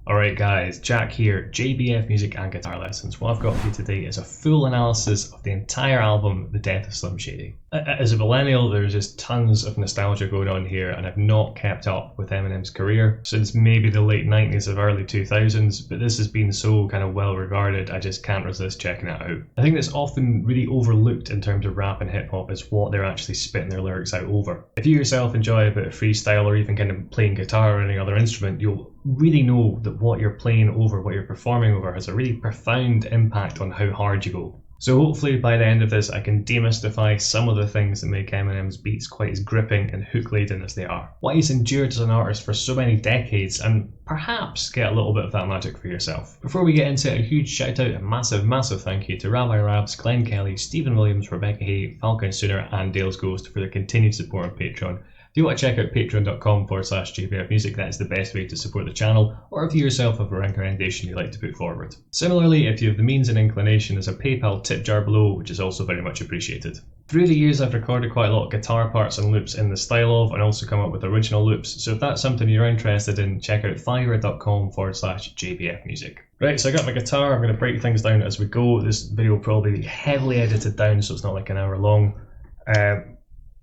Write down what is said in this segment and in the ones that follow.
Alright guys, Jack here, JBF Music and Guitar Lessons. What I've got for you today is a full analysis of the entire album, The Death of Slim Shady. As a millennial, there's just tons of nostalgia going on here, and I've not kept up with Eminem's career since maybe the late 90s of early 2000s, but this has been so kind of well regarded, I just can't resist checking it out. I think that's often really overlooked in terms of rap and hip hop is what they're actually spitting their lyrics out over. If you yourself enjoy a bit of freestyle or even kind of playing guitar or any other instrument, you'll really know that what you're playing over, what you're performing over, has a really profound impact on how hard you go. So hopefully by the end of this I can demystify some of the things that make Eminem's beats quite as gripping and hook-laden as they are. Why he's endured as an artist for so many decades, and perhaps get a little bit of that magic for yourself. Before we get into it, a huge shout out and massive thank you to Rabbi Rabs, Glenn Kelly, Stephen Williams, Rebecca Hay, Falcon Sooner and Dale's Ghost for their continued support on Patreon. If you want to check out patreon.com/JBFmusic, that is the best way to support the channel, or if you yourself have a recommendation you'd like to put forward. Similarly, if you have the means and inclination, there's a PayPal tip jar below, which is also very much appreciated. Through the years I've recorded quite a lot of guitar parts and loops in the style of, and also come up with original loops, so if that's something you're interested in, check out fiverr.com/JBFmusic. Right, so I got my guitar, I'm going to break things down as we go. This video will probably be heavily edited down, so it's not like an hour long.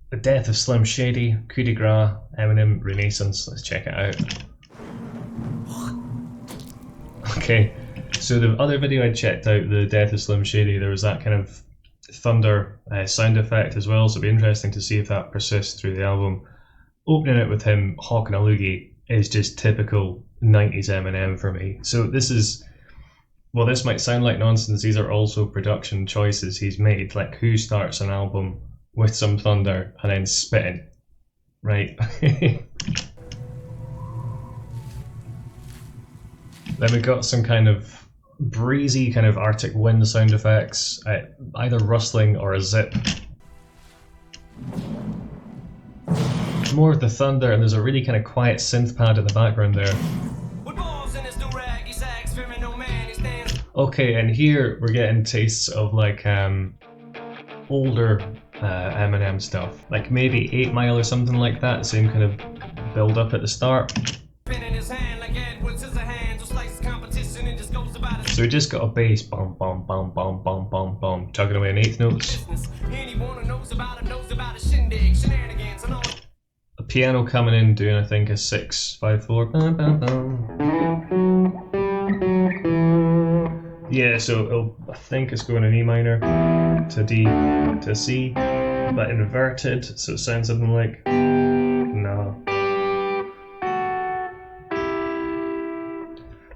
The Death of Slim Shady, Coup de Grace, Eminem, Renaissance. Let's check it out. Okay, so the other video I checked out, The Death of Slim Shady, there was that kind of thunder sound effect as well, so it'll be interesting to see if that persists through the album. Opening it with him hawking a loogie is just typical 90s Eminem for me. So this is, well, this might sound like nonsense, these are also production choices he's made. Like, who starts an album with some thunder and then spitting, right? Then we've got some kind of breezy kind of Arctic wind sound effects, either rustling or a zip. More of the thunder, and there's a really kind of quiet synth pad in the background there. Okay, and here we're getting tastes of like older Eminem stuff, like maybe 8 Mile or something like that, same kind of build up at the start. So we just got a bass, bum bum bum bum bum bum bum, chugging away in eighth notes. A piano coming in doing, I think, a 6/5/4. Yeah, so I think it's going in E minor to D to C, but inverted, so it sounds something like no.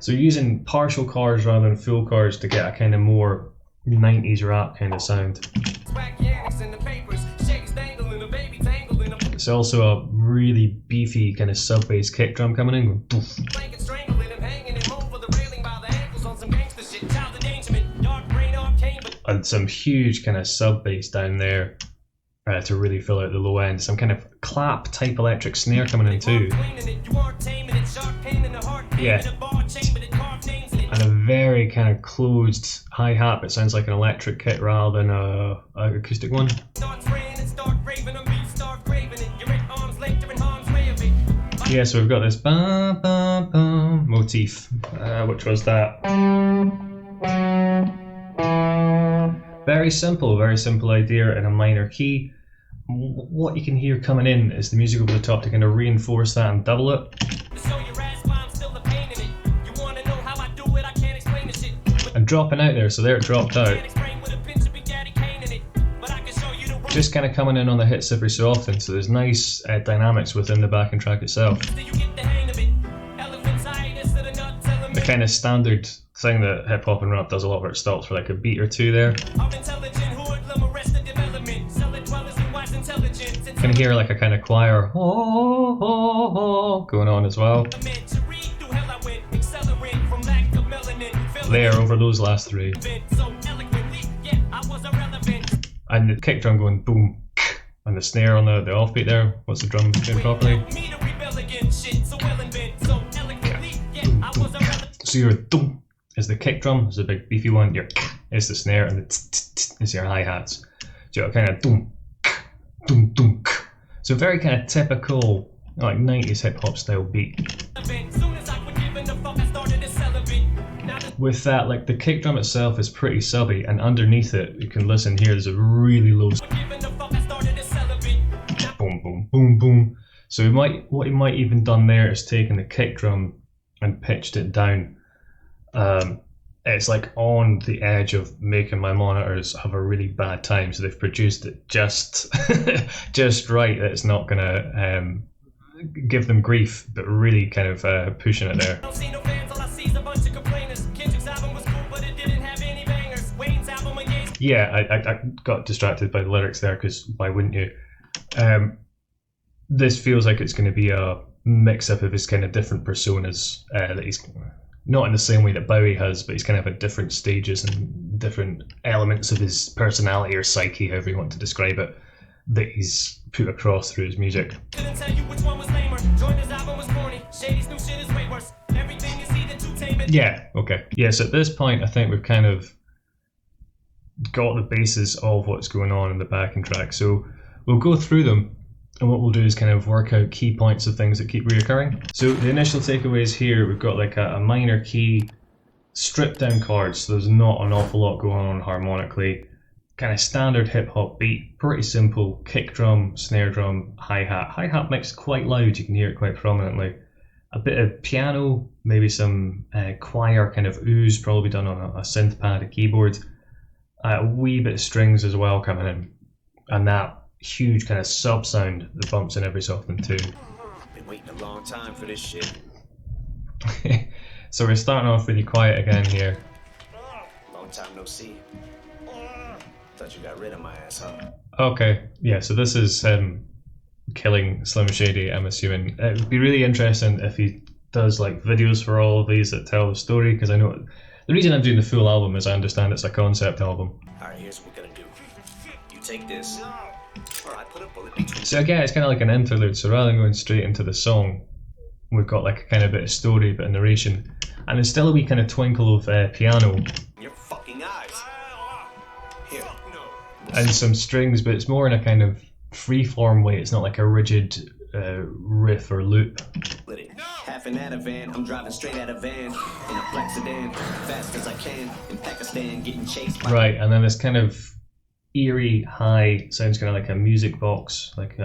So using partial chords rather than full chords to get a kind of more 90s rap kind of sound. It's also a really beefy kind of sub bass kick drum coming in, going doof. And some huge kind of sub bass down there to really fill out the low end. Some kind of clap type electric snare coming in too. Yeah. And a very kind of closed hi-hat. It sounds like an electric kit rather than an acoustic one. Yeah, so we've got this ba ba ba motif. Which was that? Very simple idea in a minor key. What you can hear coming in is the music over the top to kind of reinforce that and double it. And dropping out there, so there it dropped out. Just kind of coming in on the hits every so often, so there's nice dynamics within the backing track itself. The kind of standard thing that hip hop and rap does a lot, where it stops for like a beat or two there. You can hear like a kind of choir going on as well. There over those last three. And the kick drum going boom, and the snare on the offbeat there. What's the drum doing properly? So your dum is the kick drum, is the big beefy one. Your is the snare, and the is your hi hats. So you're kind of dum dum dum. So very kind of typical like 90s hip hop style beat. with that, like the kick drum itself is pretty subby, and underneath it, you can listen here, there's a really low boom, boom, boom, boom. So what he might even done there is taken the kick drum and pitched it down. It's like on the edge of making my monitors have a really bad time, so they've produced it just just right that it's not gonna give them grief, but really kind of pushing it there. Yeah, I got distracted by the lyrics there, because why wouldn't you? This feels like it's going to be a mix-up of his kind of different personas that he's not in the same way that Bowie has, but he's kind of at different stages and different elements of his personality or psyche, however you want to describe it, that he's put across through his music. Yeah, okay. Yeah, so at this point I think we've kind of got the basis of what's going on in the backing track. So we'll go through them, and what we'll do is kind of work out key points of things that keep reoccurring. So the initial takeaways here, we've got like a minor key, stripped down chords, so there's not an awful lot going on harmonically. Kind of standard hip hop beat, pretty simple, kick drum, snare drum, hi-hat. Hi-hat mixed quite loud, you can hear it quite prominently. A bit of piano, maybe some choir kind of ooze, probably done on a synth pad, a keyboard. A wee bit of strings as well coming in. And that huge kind of sub sound that bumps in every so often too. Been waiting a long time for this shit. So we're starting off really quiet again here. Long time no see. Thought you got rid of my ass, huh? Okay, yeah, so this is killing Slim Shady, I'm assuming. It would be really interesting if he does like videos for all of these that tell the story, because I know the reason I'm doing the full album is I understand it's a concept album. Alright, here's what we're gonna do. You take this. Alright, put a bullet between. So again, it's kind of like an interlude, so rather than going straight into the song, we've got like a kind of bit of story, bit of narration, and there's still a wee kind of twinkle of piano. Your fucking eyes. Here. And some strings, but it's more in a kind of free-form way. It's not like a rigid riff or loop. Half an Ativan, I'm driving straight out of van in a black sedan, fast as I can in Pakistan, getting chased by. Right, and then this kind of eerie high sounds kind of like a music box, like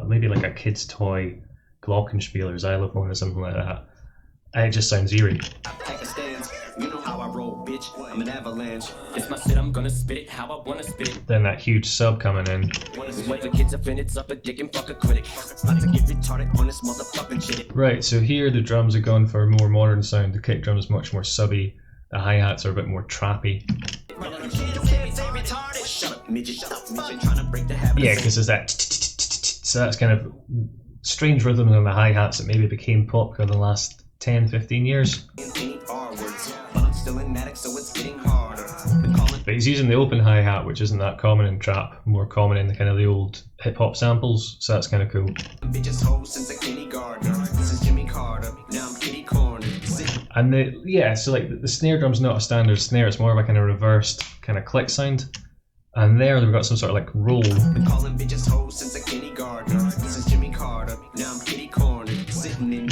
maybe like a kid's toy glockenspiel or xylophone or something like that. And it just sounds eerie. Pakistan's, you know how I roll, bitch. I'm an avalanche. It's my shit, I'm gonna spit it how I wanna spit it. Then that huge sub coming in. When the kids up in it's up a dick and fuck a critic. About to get retarded on this motherfucking shit. Right, so here the drums are going for a more modern sound. The kick drum is much more subby. The hi-hats are a bit more trappy. Yeah, because there's that so that's kind of strange rhythm on the hi-hats that maybe became popular in the last 10-15 years. But he's using the open hi-hat, which isn't that common in trap, more common in the kind of the old hip-hop samples, so that's kind of cool. And so like the snare drum's not a standard snare, it's more of a kind of reversed kind of click sound. And there we've got some sort of like roll.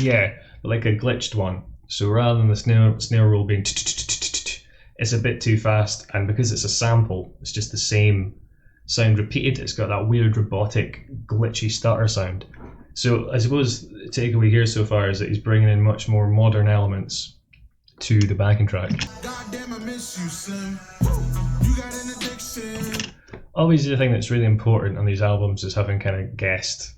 Yeah, like a glitched one. So rather than the snare roll being it's a bit too fast, and because it's a sample, it's just the same sound repeated. It's got that weird robotic glitchy stutter sound. So I suppose the takeaway here so far is that he's bringing in much more modern elements to the backing track. Goddamn, I miss you, Slim. You got an addiction. Obviously the thing that's really important on these albums is having kind of guest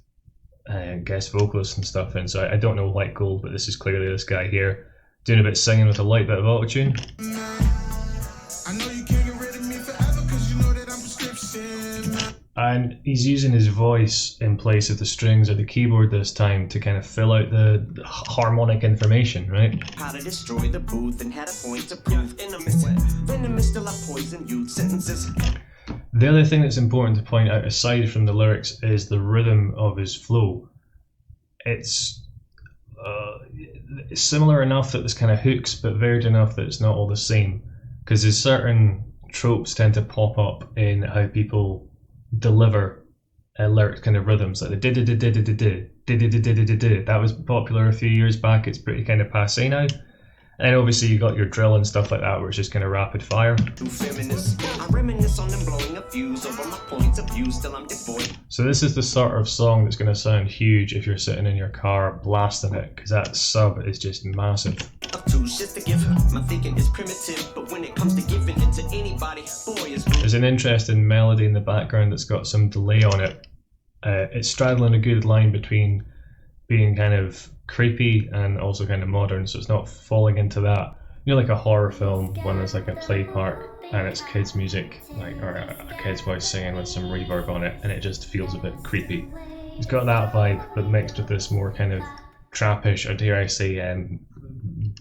vocalists and stuff in. So I don't know White Gold, but this is clearly this guy here doing a bit of singing with a light bit of autotune. I know you can't get rid of me forever because you know that I'm prescription. And he's using his voice in place of the strings or the keyboard this time to kind of fill out the harmonic information, right? How to destroy the booth and had a point to prove. Venomous still I poison you. Sentences. The other thing that's important to point out, aside from the lyrics, is the rhythm of his flow. It's similar enough that there's kind of hooks, but varied enough that it's not all the same. Because there's certain tropes tend to pop up in how people deliver lyric kind of rhythms, like the that was popular a few years back. It's pretty kind of passé now. And obviously you got your drill and stuff like that, where it's just kind of rapid fire. I reminisce on them blowing a fuse over my points of view, still I'm devoid. So this is the sort of song that's going to sound huge if you're sitting in your car blasting it, because that sub is just massive. Of two shits to give, my thinking is primitive, but when it comes to giving it to anybody, boy is rude. There's an interesting melody in the background that's got some delay on it. It's straddling a good line between being kind of creepy and also kind of modern, so it's not falling into that, you know, like a horror film when there's like a play park and it's kids music, like, or a kid's voice singing with some reverb on it, and it just feels a bit creepy. It's got that vibe, but mixed with this more kind of trappish, or dare I say,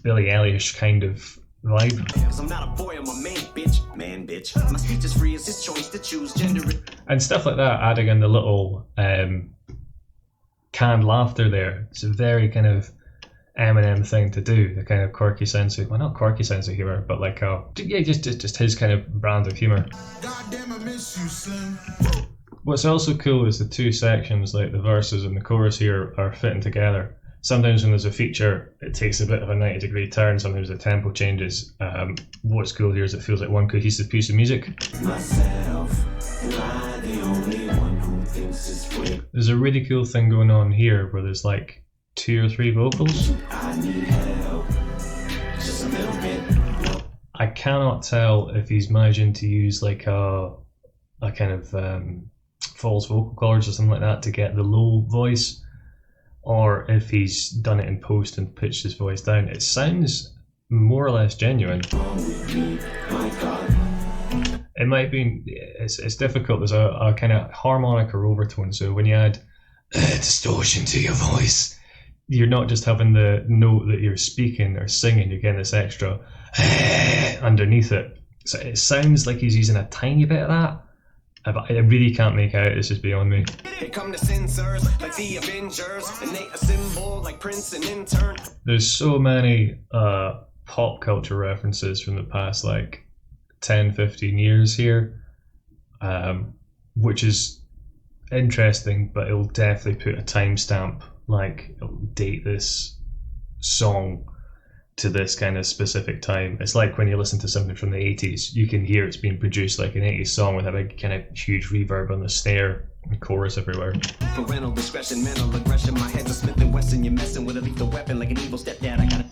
Billy Eilish kind of vibe. Cause I'm not a boy, I'm a man bitch. My speech is free, it's his choice to choose gender. And stuff like that, adding in the little canned laughter there. It's a very kind of Eminem thing to do, the kind of quirky sense of, well, not quirky sense of humor, but like just his kind of brand of humor. Goddamn, I miss you, Slim. What's also cool is the two sections, like the verses and the chorus here, are fitting together. Sometimes when there's a feature, it takes a bit of a 90-degree turn, sometimes the tempo changes. What's cool here is it feels like one cohesive piece of music. Myself, am I the only one who thinks it's weird? There's a really cool thing going on here where there's like 2 or 3 vocals. I need help, just a little bit. I cannot tell if he's managing to use like a kind of false vocal cords or something like that to get the low voice, or if he's done it in post and pitched his voice down. It sounds more or less genuine. It might be, it's difficult. There's a kind of harmonic or overtone, so when you add distortion to your voice, you're not just having the note that you're speaking or singing, you're getting this extra underneath it. So it sounds like he's using a tiny bit of that. I really can't make out, this is beyond me. They come to censors like the Avengers, and they assemble like Prince and intern. There's so many pop culture references from the past like 10-15 years here, which is interesting, but it'll definitely put a timestamp, like it'll date this song to this kind of specific time. It's like when you listen to something from the 80s, you can hear it's being produced like an 80s song with a big kind of huge reverb on the snare and chorus everywhere. Parental discretion, mental aggression, my head's a Smith & Wesson, you're messing with a lethal weapon like an evil stepdad, I gotta...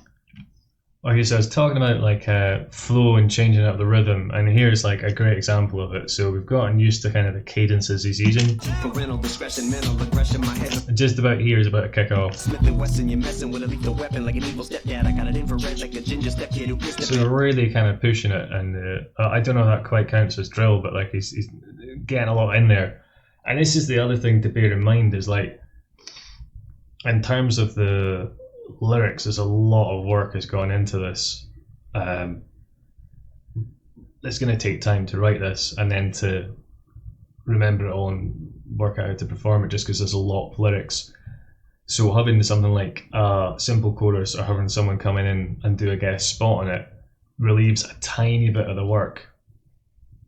Okay, so I was talking about like flow and changing up the rhythm, and here's like a great example of it. So we've gotten used to kind of the cadences he's using. Parental discretion, mental aggression, my head's And just about here is about to kick off. Smith & Wesson, you're messing with a lethal weapon like an evil stepdad, I got it infrared like a ginger stepkid who kissed So they're really kind of pushing it, and I don't know if that quite counts as drill, but like he's getting a lot in there. And this is the other thing to bear in mind is like, in terms of the lyrics, there's a lot of work has gone into this. It's going to take time to write this and then to remember it all and work out how to perform it, just because there's a lot of lyrics. So having something like a simple chorus or having someone come in and do a guest spot on it relieves a tiny bit of the work,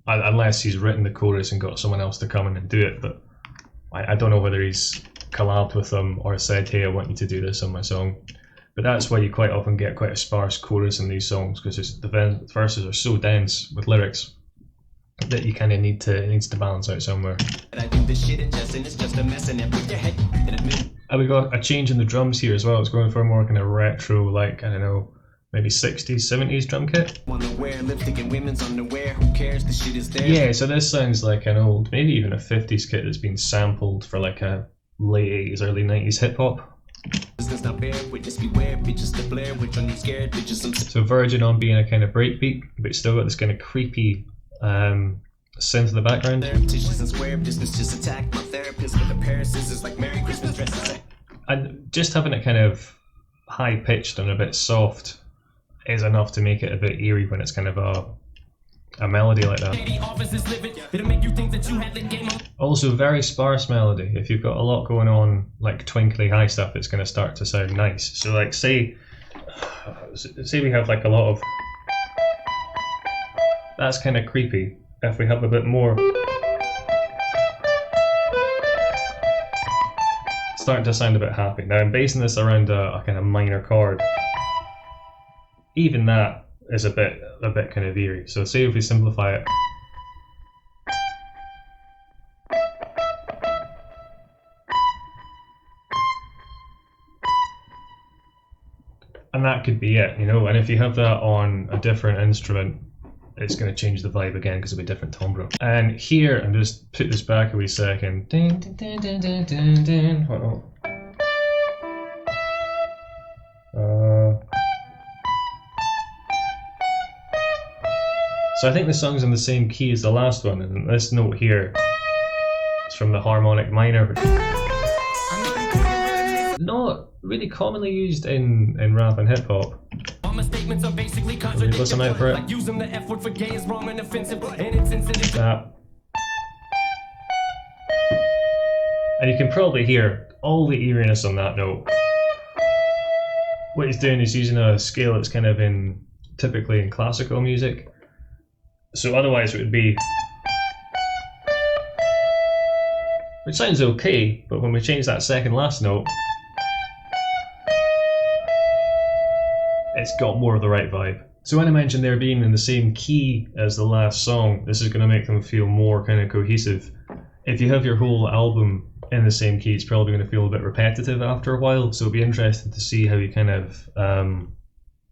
unless he's written the chorus and got someone else to come in and do it. But I don't know whether he's collabed with them or said, hey, I want you to do this on my song. But that's why you quite often get quite a sparse chorus in these songs, because the verses are so dense with lyrics that you kind of needs to balance out somewhere. And we got a change in the drums here as well. It's going for a more kind of retro, like, I don't know, maybe 60s, 70s drum kit. Yeah, so this sounds like an old, maybe even a 50s kit that's been sampled for like a late 80s, early 90s hip hop. So verging on being a kind of breakbeat, but it's still got this kind of creepy synth in the background. And just having it kind of high pitched and a bit soft is enough to make it a bit eerie when it's kind of a melody like that. Also very sparse melody. If you've got a lot going on, like twinkly high stuff, it's going to start to sound nice. So like say we have like a lot of, that's kind of creepy. If we have a bit more, it's starting to sound a bit happy. Now I'm basing this around a kind of minor chord. even that is a bit kind of eerie. So say if we simplify it. And that could be it, you know, and if you have that on a different instrument, it's going to change the vibe again because it'll be different timbre. And here, and just put this back a wee second. Dun, dun, dun, dun, dun, dun, dun. Hold on. So I think the song's in the same key as the last one, and this note here is from the harmonic minor. Not really commonly used in rap and hip hop. Listen out for it. And you can probably hear all the eeriness on that note. What he's doing is using a scale that's kind of typically in classical music. So otherwise it would be, which sounds okay, but when we change that second last note, it's got more of the right vibe. So when I mentioned they're being in the same key as the last song, this is going to make them feel more kind of cohesive. If you have your whole album in the same key, it's probably going to feel a bit repetitive after a while, so it'll be interesting to see how he kind of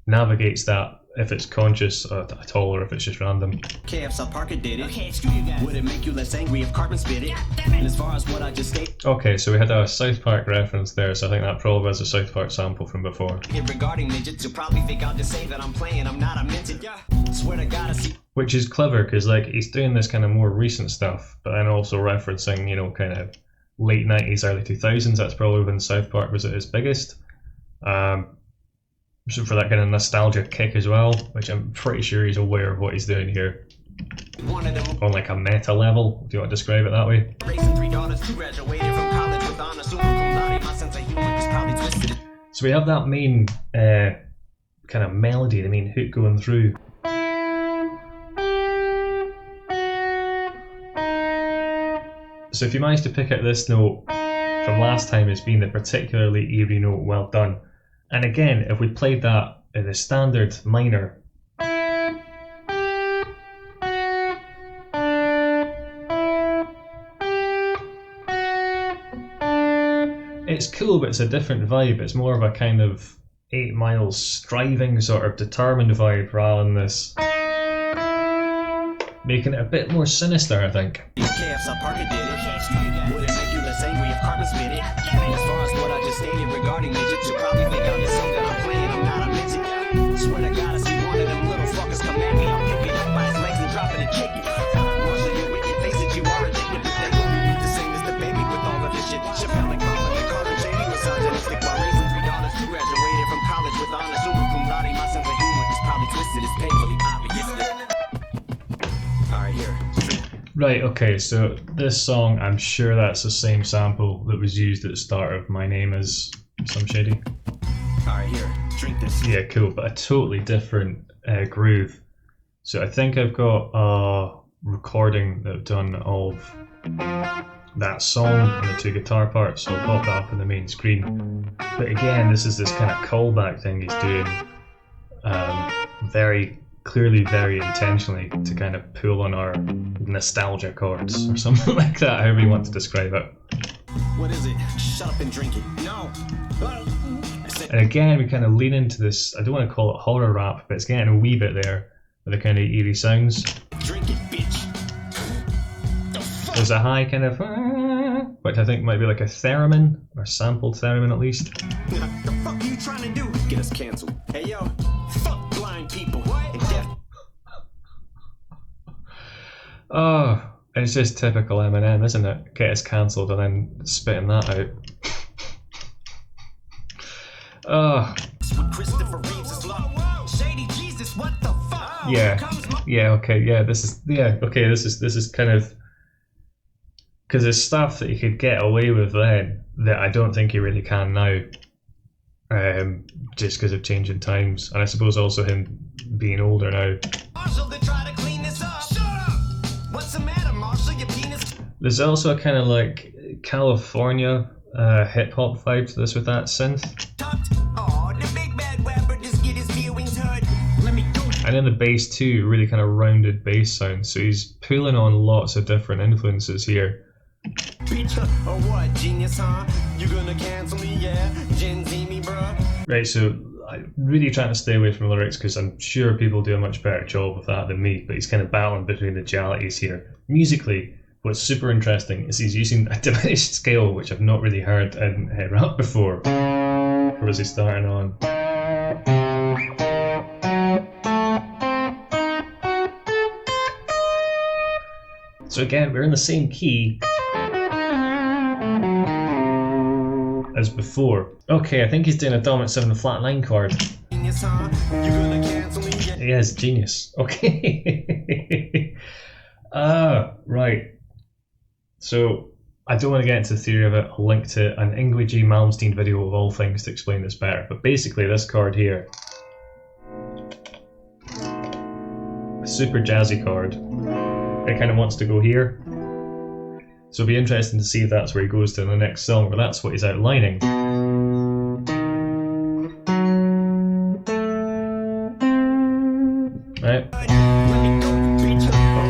navigates that, if it's conscious at all or if it's just random. KF South Parker did it. Okay, screw you guys. Would it make you less angry if Cartman spit it? And as far as what I just stated. Okay, so we had a South Park reference there, so I think that probably was a South Park sample from before. Regarding midgets, you'll probably think I'll just say that I'm playing, I'm not, I meant it. Yeah. Swear to God, I see. Which is clever, because like he's doing this kind of more recent stuff, but then also referencing, you know, kind of late 90s, early 2000s. That's probably when South Park was at its biggest. So for that kind of nostalgia kick as well, which I'm pretty sure he's aware of what he's doing here. On like a meta level, do you want to describe it that way? So we have that main kind of melody, the main hook going through. So if you manage to pick out this note from last time as being the particularly eerie note, well done. And again, if we played that in the standard minor, it's cool, but it's a different vibe. It's more of a kind of 8 Mile striving sort of determined vibe rather than this, making it a bit more sinister, I think. As far as what I just stated regarding midgets, you probably think I'm just saying that I'm playing, I'm not, I meant it. Swear to God, I see one of them little fuckers come at me, I'll pick it up by his legs and drop it and kick it. Once you wicked face that you are addicted, but then you need to sing this the baby with all of this shit. Chappelle and Colin and Carter, Shady, misogynistic, while raising $3 to graduated from college with honors, super cum laude. My sense of humor is probably twisted, it's painfully obvious. Alright, here. Right, okay, so this song, I'm sure that's the same sample that was used at the start of My Name Is Some Shady. Alright, here, drink this. Yeah, cool, but a totally different groove. So I think I've got a recording that I've done of that song and the 2 guitar parts, so I'll pop that up on the main screen. But again, this is this kind of callback thing he's doing, very clearly, very intentionally, to kind of pull on our nostalgia chords or something like that, however you want to describe it. What is it? Shut up and drink it. No. And again, we kind of lean into this, I don't want to call it horror rap, but it's getting a wee bit there with the kind of eerie sounds. Drink it, bitch. There's a high kind of, which I think might be like a theremin, or sampled theremin at least. The fuck are you trying to do? Get us cancelled. Hey yo, fuck blind people. And deaf. Oh, it's just typical Eminem, isn't it? Get us cancelled and then spitting that out. Oh. Yeah, okay, this is kind of, because there's stuff that you could get away with then that I don't think you really can now, just because of changing times, and I suppose also him being older now. There's also a kind of like California hip hop vibe to this with that synth. And then the bass too, really kind of rounded bass sound. So he's pulling on lots of different influences here. Preacher or what, genius, huh? You gonna cancel me, yeah? Gen Z me, bruh. Right, so I'm really trying to stay away from the lyrics because I'm sure people do a much better job of that than me, but he's kind of battling between the dualities here. Musically, what's super interesting is he's using a diminished scale, which I've not really heard in rap before. Or is he starting on? So again, we're in the same key as before. Okay, I think he's doing a dominant 7 flat 9 chord. Genius, huh? You gonna cancel me, yeah? He is genius. Okay. Right. So I don't want to get into the theory of it. I'll link to an Ingrid G. Malmsteen video of all things to explain this better. But basically this chord here, a super jazzy chord, it kind of wants to go here. So it'll be interesting to see if that's where he goes to in the next song, but that's what he's outlining. Right. Up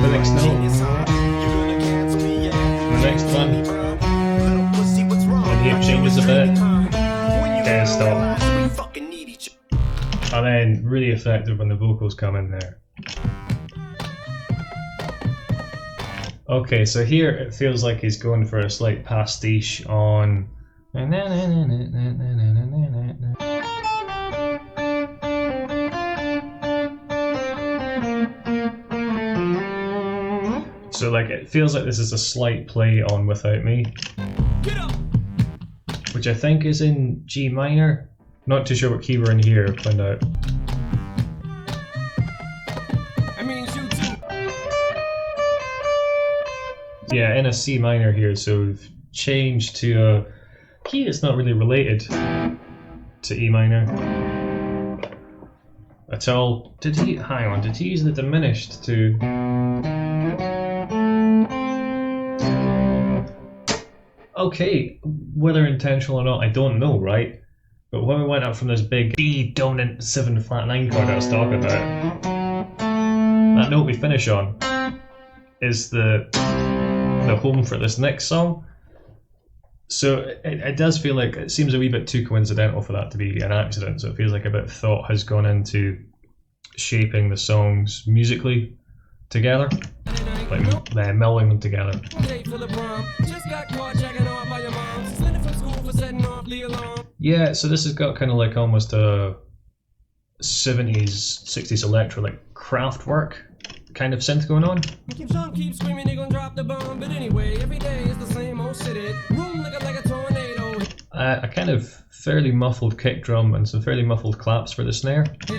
the next note. The next one. And here changes a bit. Okay, stop. And then really effective when the vocals come in there. Okay, so here it feels like he's going for a slight pastiche on. So like it feels like this is a slight play on Without Me, which I think is in G minor. Not too sure what key we're in here, find out. Yeah, in a C minor here, so we've changed to a key that's not really related to E minor at all. Did he use the diminished to... Okay, whether intentional or not, I don't know, right? But when we went up from this big D dominant 7 flat 9 chord I was talking about, that note we finish on is the home for this next song. So it does feel like it seems a wee bit too coincidental for that to be an accident. So it feels like a bit of thought has gone into shaping the songs musically together, like melding them together. Yeah, so this has got kind of like almost a 70s, 60s electro, like Kraftwerk kind of synth going on. Keep screaming, they gonna drop the bomb. But anyway, every day is the same old shit. Room like a tornado. A kind of fairly muffled kick drum and some fairly muffled claps for the snare. Try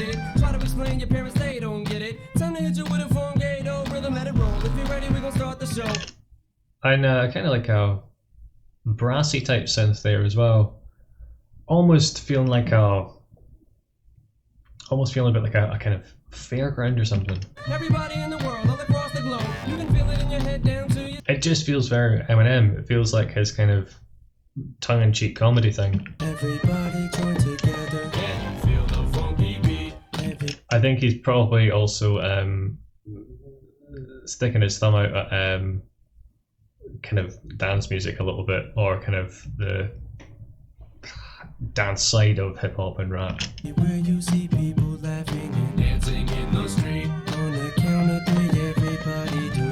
to explain your parents, they don't get it. Time to hit you with a phone gate, rhythm, let it roll. If you're ready, we gonna start the show. And kind of like a brassy type synth there as well. Almost feeling a bit like a kind of fairground or something. Everybody in the world, all across the globe, you can feel it in your head down to your... It just feels very Eminem. It feels like his kind of tongue-in-cheek comedy thing. Everybody join together. Can you feel the funky beat? I think he's probably also sticking his thumb out at kind of dance music a little bit, or kind of the dance side of hip hop and rap. Where you see people laughing and dancing in the street. On the count of 3, everybody do.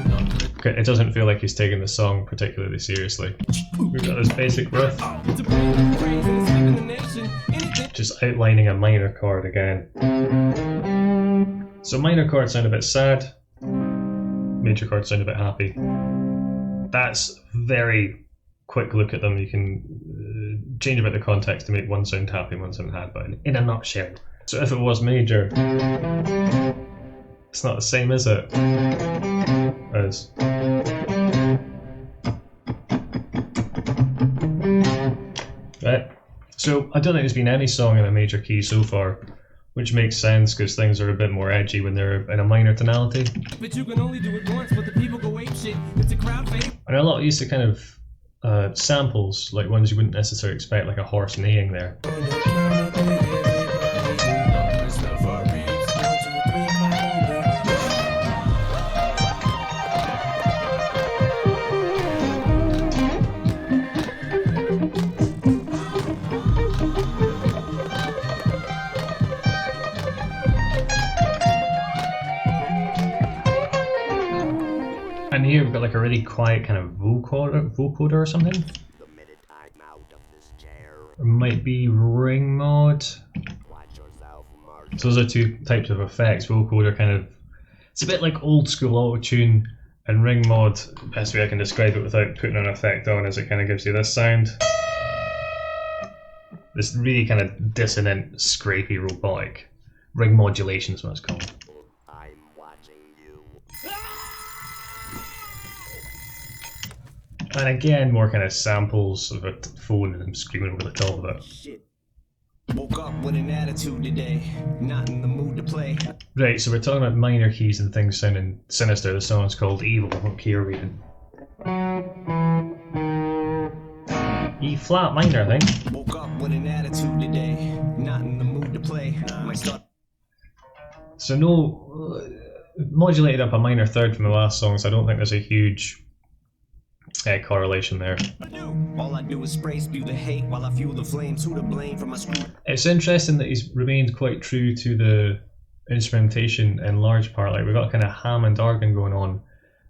Okay, it doesn't feel like he's taking the song particularly seriously. We've got this basic riff, just outlining a minor chord again. So minor chords sound a bit sad, major chords sound a bit happy. That's very quick look at them. You can change a bit the context to make one sound happy and one sound sad, but in a nutshell. So if it was major, it's not the same, is it? As right. So I don't think there's been any song in a major key so far, which makes sense because things are a bit more edgy when they're in a minor tonality. But you can only do it once, but the people go ape shit. It's a crowd fade. And a lot used to kind of samples, like ones you wouldn't necessarily expect, like a horse neighing there. here we've got like a really quiet kind of vocoder or something. The minute I'm out of this chair, It might be ring mod. watch yourself, Mark. So those are two types of effects. Vocoder kind of, it's a bit like old school auto-tune, and ring mod, best way I can describe it without putting an effect on, is it kind of gives you this sound. This really kind of dissonant, scrapey, robotic. Ring modulation is what it's called. I'm watching you. And again, more kind of samples of a phone and them screaming over the top of it. Shit. Woke up with an attitude today, not in the mood to play. Right, so we're talking about minor keys and things sounding sinister. The song's called Evil. What key are we in? E flat minor, I think. Woke up with an attitude today, not in the mood to play. Might start. So no, modulated up a minor third from the last song, so I don't think there's a huge correlation there. All I do is spray, spew the hate while I fuel the flames. Who to blame for my screw? It's interesting that he's remained quite true to the instrumentation in large part. Like we've got kind of Hammond organ going on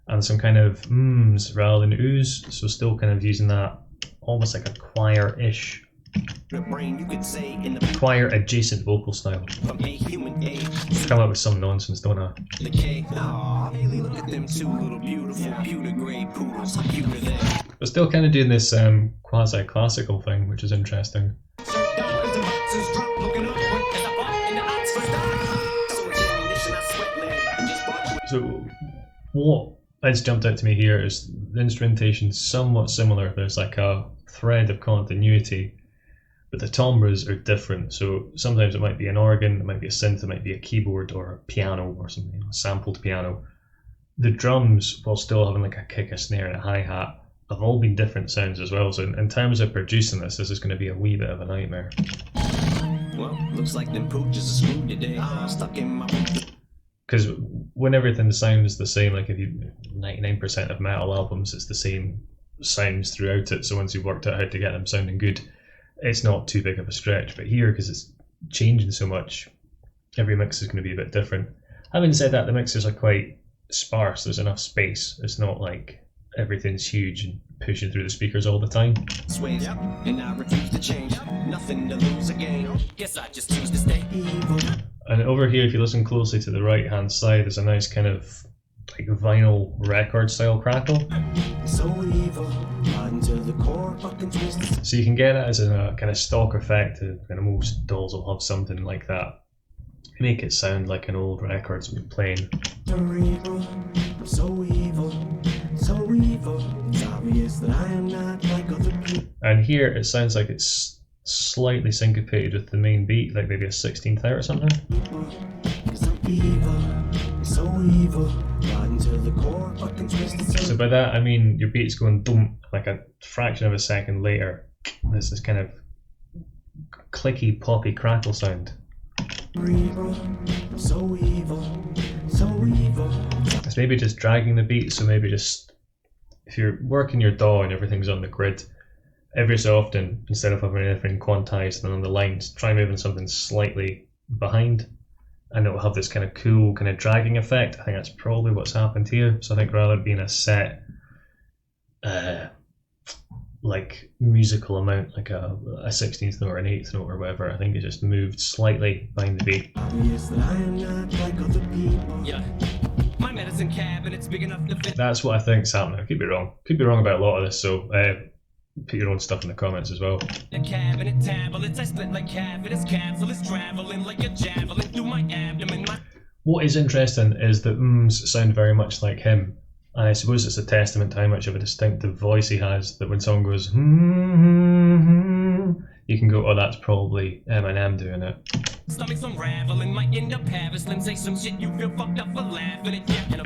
and some kind of mms rather than oohs, so still kind of using that almost like a choir-ish, The brain you could say in the choir adjacent vocal style. from a human age. Come up with some nonsense, don't I? The K. Aw, Haley, look at them two little beautiful pewter gray poodles. How cute are they? But still kind of doing this quasi-classical thing, which is interesting. So what has jumped out to me here is the instrumentation somewhat similar. There's like a thread of continuity, but the timbres are different. So sometimes it might be an organ, it might be a synth, it might be a keyboard or a piano or something, a sampled piano. The drums, while still having like a kick, a snare and a hi-hat, have all been different sounds as well. So in terms of producing this is going to be a wee bit of a nightmare. Well, looks like them pooches are screwed today. I'm stuck in my. Because when everything sounds the same, like if you 99% of metal albums, it's the same sounds throughout it. So once you've worked out how to get them sounding good, it's not too big of a stretch. But here, because it's changing so much, every mix is going to be a bit different. Having said that, the mixes are quite sparse. There's enough space. It's not like everything's huge and pushing through the speakers all the time. Sways, and I refuse to change. Nothing to lose again. Guess I just choose to stay evil. And over here, if you listen closely to the right hand side, there's a nice kind of like vinyl record style crackle. So evil, until the core fucking twist. So you can get it as a kind of stock effect. Kind of most dolls will have something like that. Make it sound like an old record's been playing. Evil, so evil, so evil. It's obvious that I am not like other people. And here it sounds like it's slightly syncopated with the main beat, like maybe a 16th out or something. So evil, so evil, until the core fucking twist. So by that I mean your beat's going boom, like a fraction of a second later. There's this kind of clicky, poppy crackle sound. Evil, so evil, so evil. It's maybe just dragging the beat, so maybe just if you're working your DAW and everything's on the grid, every so often, instead of having everything quantized and on the lines, try moving something slightly behind, and it will have this kind of cool kind of dragging effect. I think that's probably what's happened here. So I think rather than being a set like musical amount, like a 16th note or an 8th note or whatever, I think it just moved slightly behind the beat. Obvious that I am not like other people. Yeah. My medicine cabinet's big enough to fit. That's what I think's happening. I could be wrong. Could be wrong about a lot of this, so put your own stuff in the comments as well. The cabinet tablets, I split like cavitous capsules traveling like a javelin through my abdomen. What is interesting is that sound very much like him. And I suppose it's a testament to how much of a distinctive voice he has, that when someone goes, you can go, oh, that's probably Eminem doing it. Stomach's unraveling, might end up having slim, say some shit you feel fucked up for laughing at. Yeah,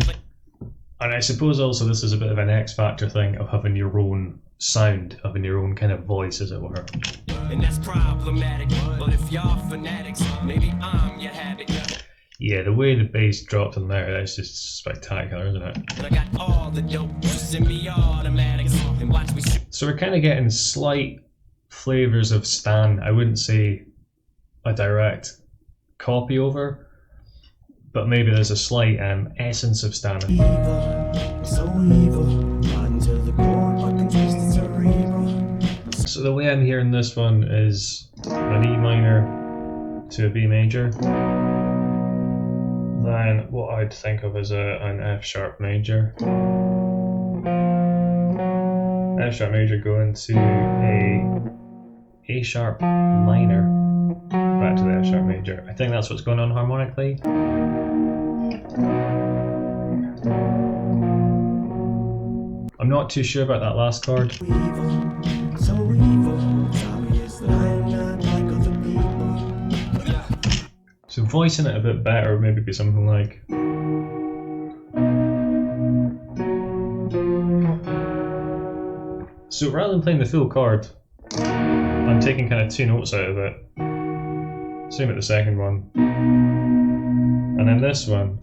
and I suppose also this is a bit of an X Factor thing of having your own sound, having your own kind of voice, as it were. and that's problematic. But if y'all fanatics, maybe I'm your habit. Yeah, the way the bass dropped in there, that's just spectacular, isn't it? And I got all the dope, semi-automatics, and watch me shoot. So we're kind of getting slight flavours of Stan. I wouldn't say a direct copy over, but maybe there's a slight essence of standard. So evil, rotten to the core, fucking twisted cerebral. So the way I'm hearing this one is an E minor to a B major, then what I'd think of as an F sharp major. F sharp major going to A sharp minor, back to the F sharp major. I think that's what's going on harmonically. I'm not too sure about that last chord. So evil, it's obvious that I am not like other people. So voicing it a bit better would maybe be something like. So rather than playing the full chord, I'm taking kind of two notes out of it. Same with the second one. And then this one,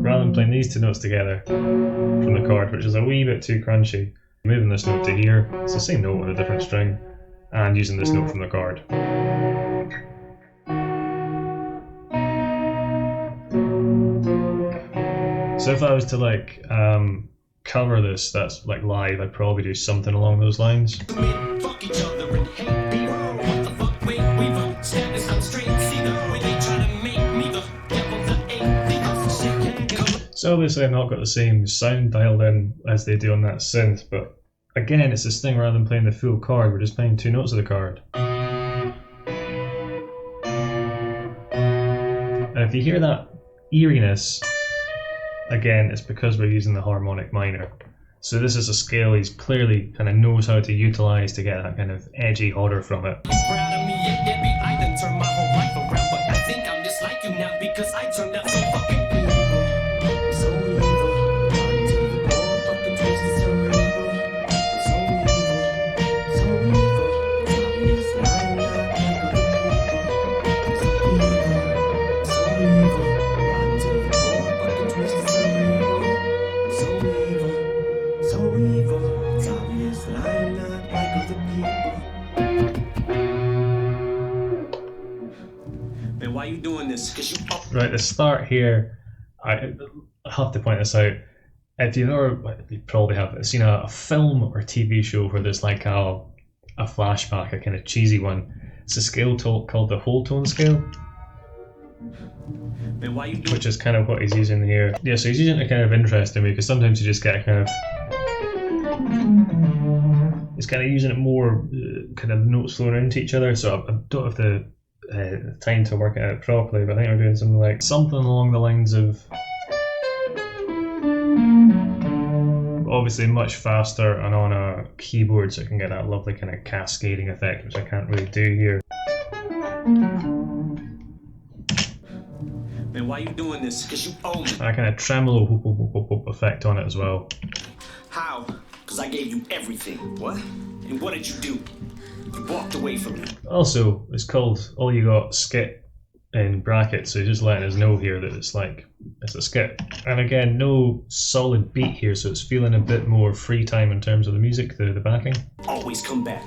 rather than playing these two notes together from the chord, which is a wee bit too crunchy, moving this note to here, it's the same note with a different string, and using this note from the chord. So if I was to like cover this, that's like live, I'd probably do something along those lines. Fuck each other and hate me. What the fuck, wait, we vote. Status, I'm straight. See the way they try to make me the devil, the atheist. Shit can't come. So obviously I've not got the same sound dialed in as they do on that synth, but again, it's this thing, rather than playing the full chord, we're just playing two notes of the chord. And if you hear that eeriness, again, it's because we're using the harmonic minor. So this is a scale he's clearly kind of knows how to utilize to get that kind of edgy horror from it. Proud of me, yeah, Debbie. I done turned my whole life around, but I think I'm just like you now because I turned out so fucking So evil, rotten to the core, fucking twisted cerebral. So evil, it's obvious that I am not like other people. So evil, rotten to the core, fucking twisted cerebral. So evil, it's obvious that I am not like other people. Man, why you doing this? Cause you Right, the start here, I have to point this out. If you've ever, you probably have seen a film or TV show where there's like a flashback, a kind of cheesy one. It's a scale called the whole tone scale, Man, why you doing which is kind of what he's using here. Yeah, so he's using it kind of interesting because sometimes you just get a kind of. He's kind of using it more, kind of notes flowing into each other. So I don't have the time to work it out properly, but I think we're doing something along the lines of. Obviously much faster and on a keyboard, so it can get that lovely kind of cascading effect, which I can't really do here. Man, why you doing this? Cause you owe me. And a kind of tremolo whoop, whoop, whoop, whoop, whoop effect on it as well. How? Cause I gave you everything. What? And what did you do? You walked away from me. Also, it's called All You Got Skit in brackets, so just letting us know here that it's a skit. And again, no solid beat here, so it's feeling a bit more free time in terms of the music, the backing. Always come back.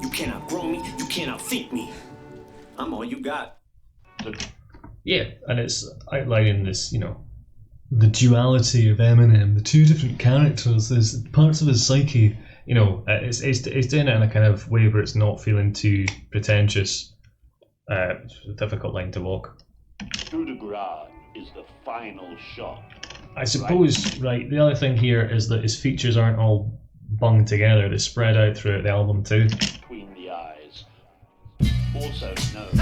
You cannot grow me. You cannot think me. I'm all you got. Yeah, and it's outlining this, the duality of Eminem, the two different characters, there's parts of his psyche, it's doing it in a kind of way where it's not feeling too pretentious. It's a difficult line to walk. Coup de grace is the final shot. I suppose, right, the other thing here is that his features aren't all bunged together, they spread out throughout the album too. Between the eyes, also known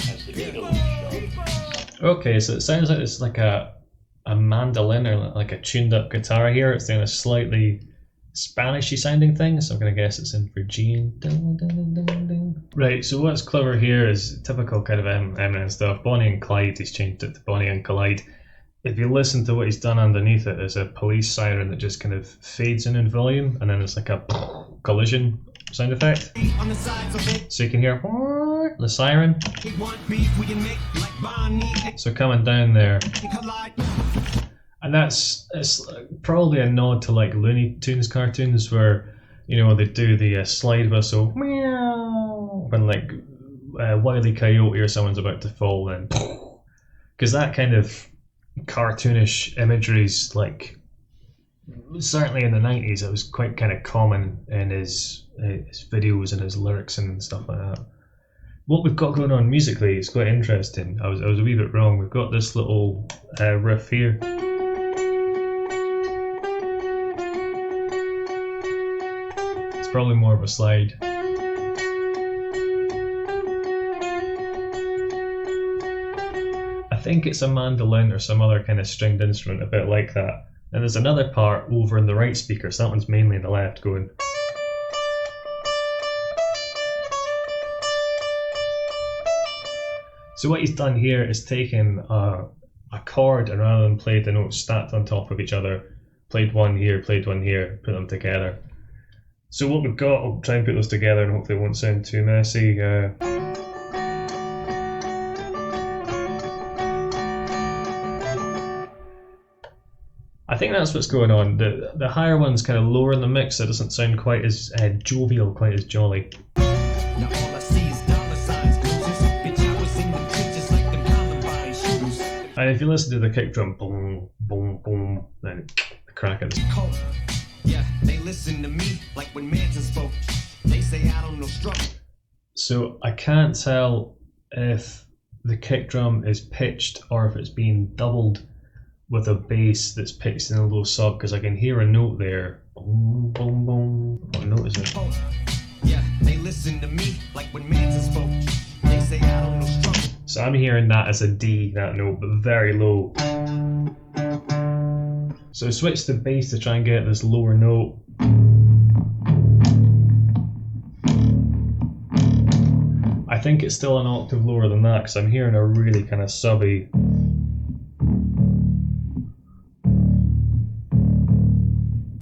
as the middle shot. Okay, so it sounds like it's like a mandolin or like a tuned up guitar here. It's doing a slightly Spanishy sounding thing, so I'm going to guess it's in for G. Right, so what's clever here is typical kind of Eminem stuff. Bonnie and Clyde, he's changed it to Bonnie and Collide. If you listen to what he's done underneath it, there's a police siren that just kind of fades in volume, and then it's like a collision sound effect. On the sides of it, So you can hear the siren. we want beef, we can make like Bonnie and So coming down there. Clyde. And it's probably a nod to like Looney Tunes cartoons where, they do the slide whistle meow, when like Wile E. Coyote or someone's about to fall, then because that kind of cartoonish imagery is like, certainly in the 90s, it was quite kind of common in his videos and his lyrics and stuff like that. What we've got going on musically is quite interesting. I was a wee bit wrong. We've got this little riff here. It's probably more of a slide. I think it's a mandolin or some other kind of stringed instrument, a bit like that. And there's another part over in the right speaker, so that one's mainly in the left, going. So what he's done here is taken a chord, and rather than play the notes stacked on top of each other, played one here, put them together. So what we've got, I'll try and put those together and hopefully it won't sound too messy. I think that's what's going on. The higher one's kind of lower in the mix, so it doesn't sound quite as jovial, quite as jolly. Now all I see is dollar signs. Bitch, I was in the trenches like them Columbine shooters. And if you listen to the kick drum, boom, boom, boom, then the crack of this. Cold. Yeah, they listen to me like when Manson spoke. They say I don't know struggle. So I can't tell if the kick drum is pitched or if it's being doubled with a bass that's pitched in a low sub, because I can hear a note there. Boom, boom, boom. What note is it? Yeah, they listen to me like when Manson spoke. They say I don't know struggle. So I'm hearing that as a D, that note, but very low. So I switch to bass to try and get this lower note. I think it's still an octave lower than that because I'm hearing a really kind of subby.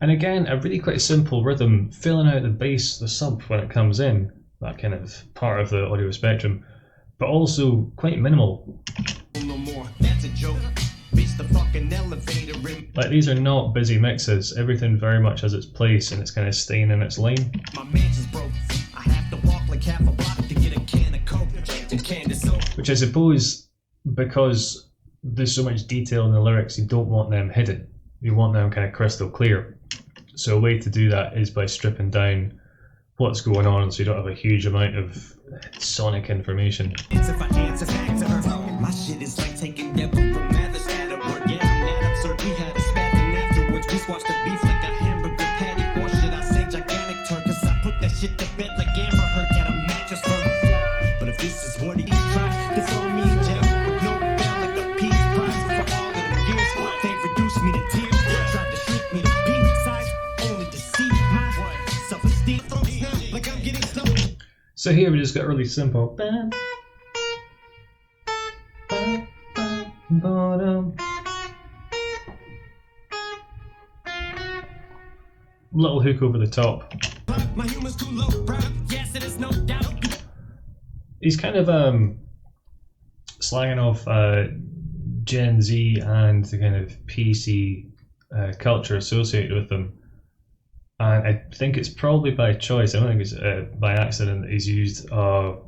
And again, a really quite simple rhythm, filling out the bass, the sub when it comes in, that kind of part of the audio spectrum, but also quite minimal. No more, that's a joke. Bitch, the fucking elevator rim. Like, these are not busy mixes, everything very much has its place and it's kind of staying in its lane. My mansion's broke. I have to walk like half a block to get a can of coke and can of soap. Which I suppose, because there's so much detail in the lyrics, you don't want them hidden. You want them kind of crystal clear. So a way to do that is by stripping down what's going on so you don't have a huge amount of sonic information. It's if I answer back to her. My shit is like taking devil from Mathers at a word. Yeah, I'm mad absurd. We had a spat and afterwards we squashed the beef like a hamburger patty. Or should I say gigantic turd? Cause I put that shit to bed like Amber Heard. Got a mattress for. But if this is what he tried to throw me in jail with no bail like a peace prize for all of them years, they reduced me to tears. Tried to shrink me to peace size, only to see my self-esteem. Like I'm getting slow. So here we just got really simple. Little hook over the top. My humor's too low, bro. Yes, it is no doubt. He's kind of slanging off Gen Z and the kind of PC culture associated with them. And I think it's probably by choice. I don't think it's by accident that he's used a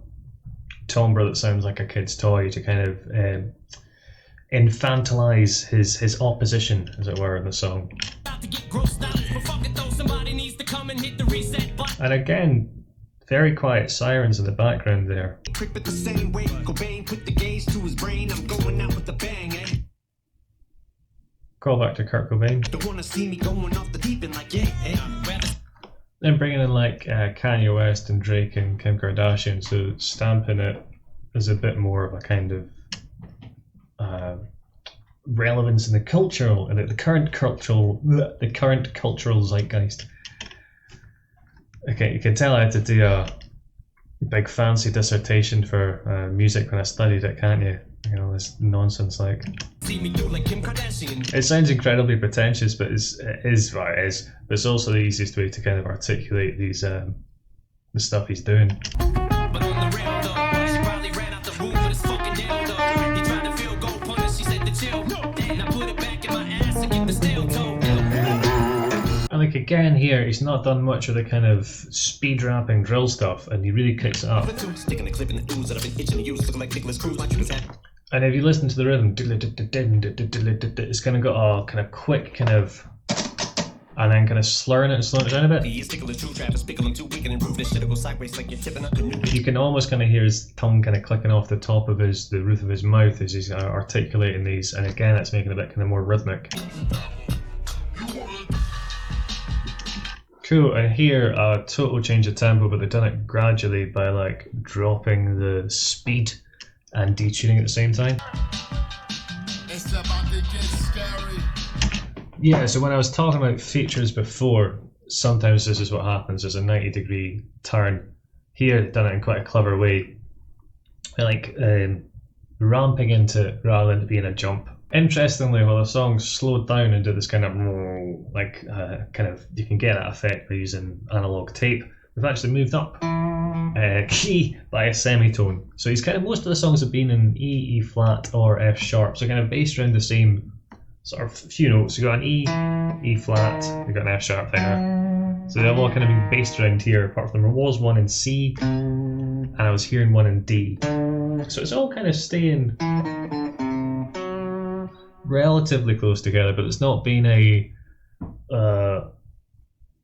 timbre that sounds like a kid's toy to kind of infantilize his opposition, as it were, in the song. And again, very quiet sirens in the background there. Quick but the same way. Cobain put the gauge to his brain. I'm going out with a bang, eh? Call back to Kurt Cobain. Don't wanna see me going off the deep end like yeah, eh? Then bringing in like Kanye West and Drake and Kim Kardashian, so stamping it as a bit more of a kind of relevance in the cultural, the current cultural zeitgeist. Okay, you can tell I had to do a big fancy dissertation for music when I studied it, can't you? You know, this nonsense like. See me do like Kim Kardashian. It sounds incredibly pretentious, but it is what it is. But it's also the easiest way to kind of articulate these the stuff he's doing. But on the real though, she probably ran out the room with his fucking dildo. He tried to feel gold punish, she said to chill. And I put it back in my ass and get the steel toe. And the like again here, he's not done much of the kind of speed rapping drill stuff, and he really kicks it up. Sticking the clip in the ooze that I've been itching to use, looking like Nicholas Cruz. My triggers have. And if you listen to the rhythm, it's kind of got a kind of quick kind of, and then kind of slurring it and slowing it down a bit. He is tickling true Travis, pickling too weak and improve this shit. It goes sideways like you're tipping up the new. You can almost kind of hear his tongue kind of clicking off the top of the roof of his mouth as he's articulating these, and again it's making it a bit kind of more rhythmic. Cool, and here a total change of tempo, but they've done it gradually by like dropping the speed and detuning at the same time. It's about to get scary. Yeah, so when I was talking about features before, sometimes this is what happens. There's a 90-degree turn. Here, they've done it in quite a clever way. They're like ramping into it rather than being a jump. Interestingly, while the song slowed down and did this kind of like kind of, you can get that effect by using analog tape, we've actually moved up key by a semitone. So he's kind of, most of the songs have been in E, E flat or F sharp, so kind of based around the same sort of few notes. You got an E, E flat, you got an F sharp there. So they've all kind of been based around here, apart from there was one in C, and I was hearing one in D. So it's all kind of staying relatively close together, but it's not been a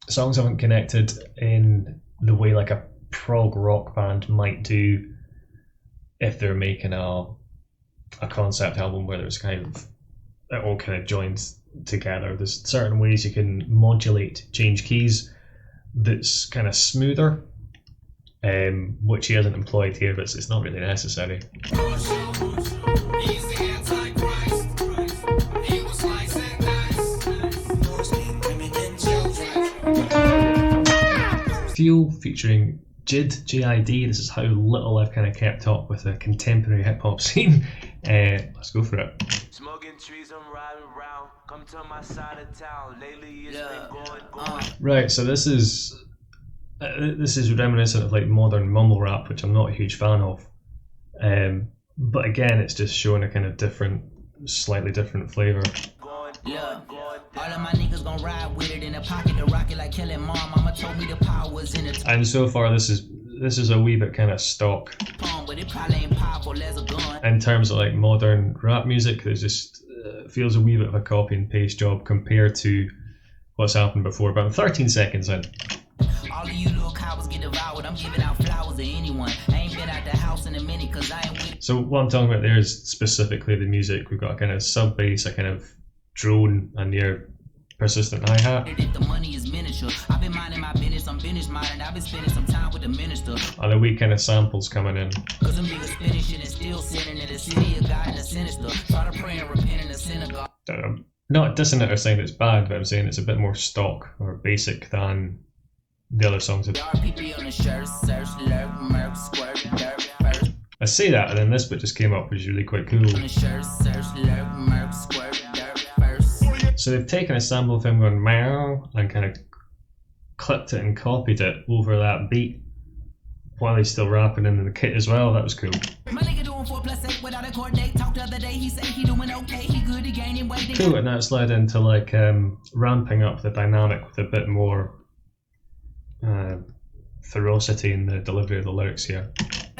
songs haven't connected in the way like a prog rock band might do if they're making a concept album where there's kind of it all kind of joins together. There's certain ways you can modulate, change keys that's kind of smoother, which he hasn't employed here, but it's not really necessary. He's the Antichrist. He was slicing dice. Fuel featuring JID, J-I-D. This is how little I've kind of kept up with the contemporary hip hop scene. Let's go for it. Smoking trees, I'm riding around. Come to my side of town. Lately it's been going. Right, so this is reminiscent of like modern mumble rap, which I'm not a huge fan of. But again, it's just showing a kind of different, slightly different flavour. All of my niggas gon' ride with it in the pocket, the rocket like killing mom. Mama told me the power was in the And so far, this is a wee bit kind of stock. but it probably ain't powerful as a gun. In terms of like modern rap music, there's just feels a wee bit of a copy and paste job compared to what's happened before. About 13 seconds in. All of you little cowards get devoured. I'm giving out flowers to anyone. I ain't been out the house in a minute cause I ain't with. So what I'm talking about there is specifically the music. We've got a kind of sub bass, a kind of drone, and near persistent hi-hat. If the money is miniature, I've been minding my business, I'm business minded. I've been spending some time with the minister. And a wee kind of samples coming in. Cause them niggas finishing and still sinning in the city of God and the sinister. Try to pray and repent in the synagogue. I'm not dissing it or saying it's bad, but I'm saying it's a bit more stock or basic than the other songs. RPP on the shirt, search, lurk, murk, squirt, dirt, first. I say that, and then this bit just came up, which is really quite cool. On the shirt, search, lurk, murk, squirt, dirt, first. So they've taken a sample of him going meow and kind of clipped it and copied it over that beat while he's still rapping in the kit as well. That was cool. My nigga doing 4+8 without a court date. Talked the other day, he said he doing okay. He good, he gaining weight. Cool, and that's led into like ramping up the dynamic with a bit more ferocity in the delivery of the lyrics here.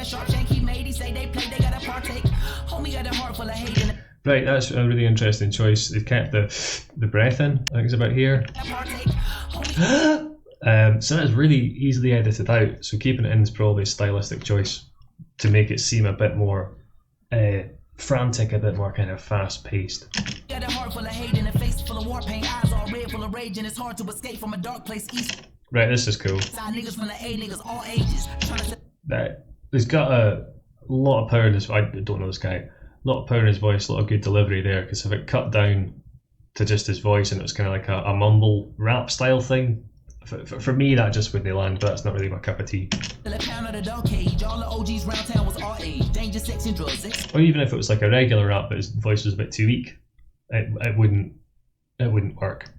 Sharp shank he made, he say they play, they gotta partake. Homie got a heart full of hate and Right, that's a really interesting choice. They kept the breath in, I think it's about here. partake. Homie. So that's really easily edited out. So keeping it in is probably a stylistic choice to make it seem a bit more frantic, a bit more kind of fast-paced. Got a heart full of hate and a face full of war paint. Eyes all red, full of rage, and it's hard to escape from a dark place. East Right, this is cool. side niggas from the A niggas, all ages. Tryna He's got a lot of power in his. I don't know this guy. A lot of power in his voice, a lot of good delivery there. Because if it cut down to just his voice and it was kind of like a mumble rap style thing, for me that just wouldn't land. But that's not really my cup of tea. pound of the dog cage. All the OGs round town was all age. Danger, sex, and drugs. Or even if it was like a regular rap, but his voice was a bit too weak, it wouldn't it wouldn't work.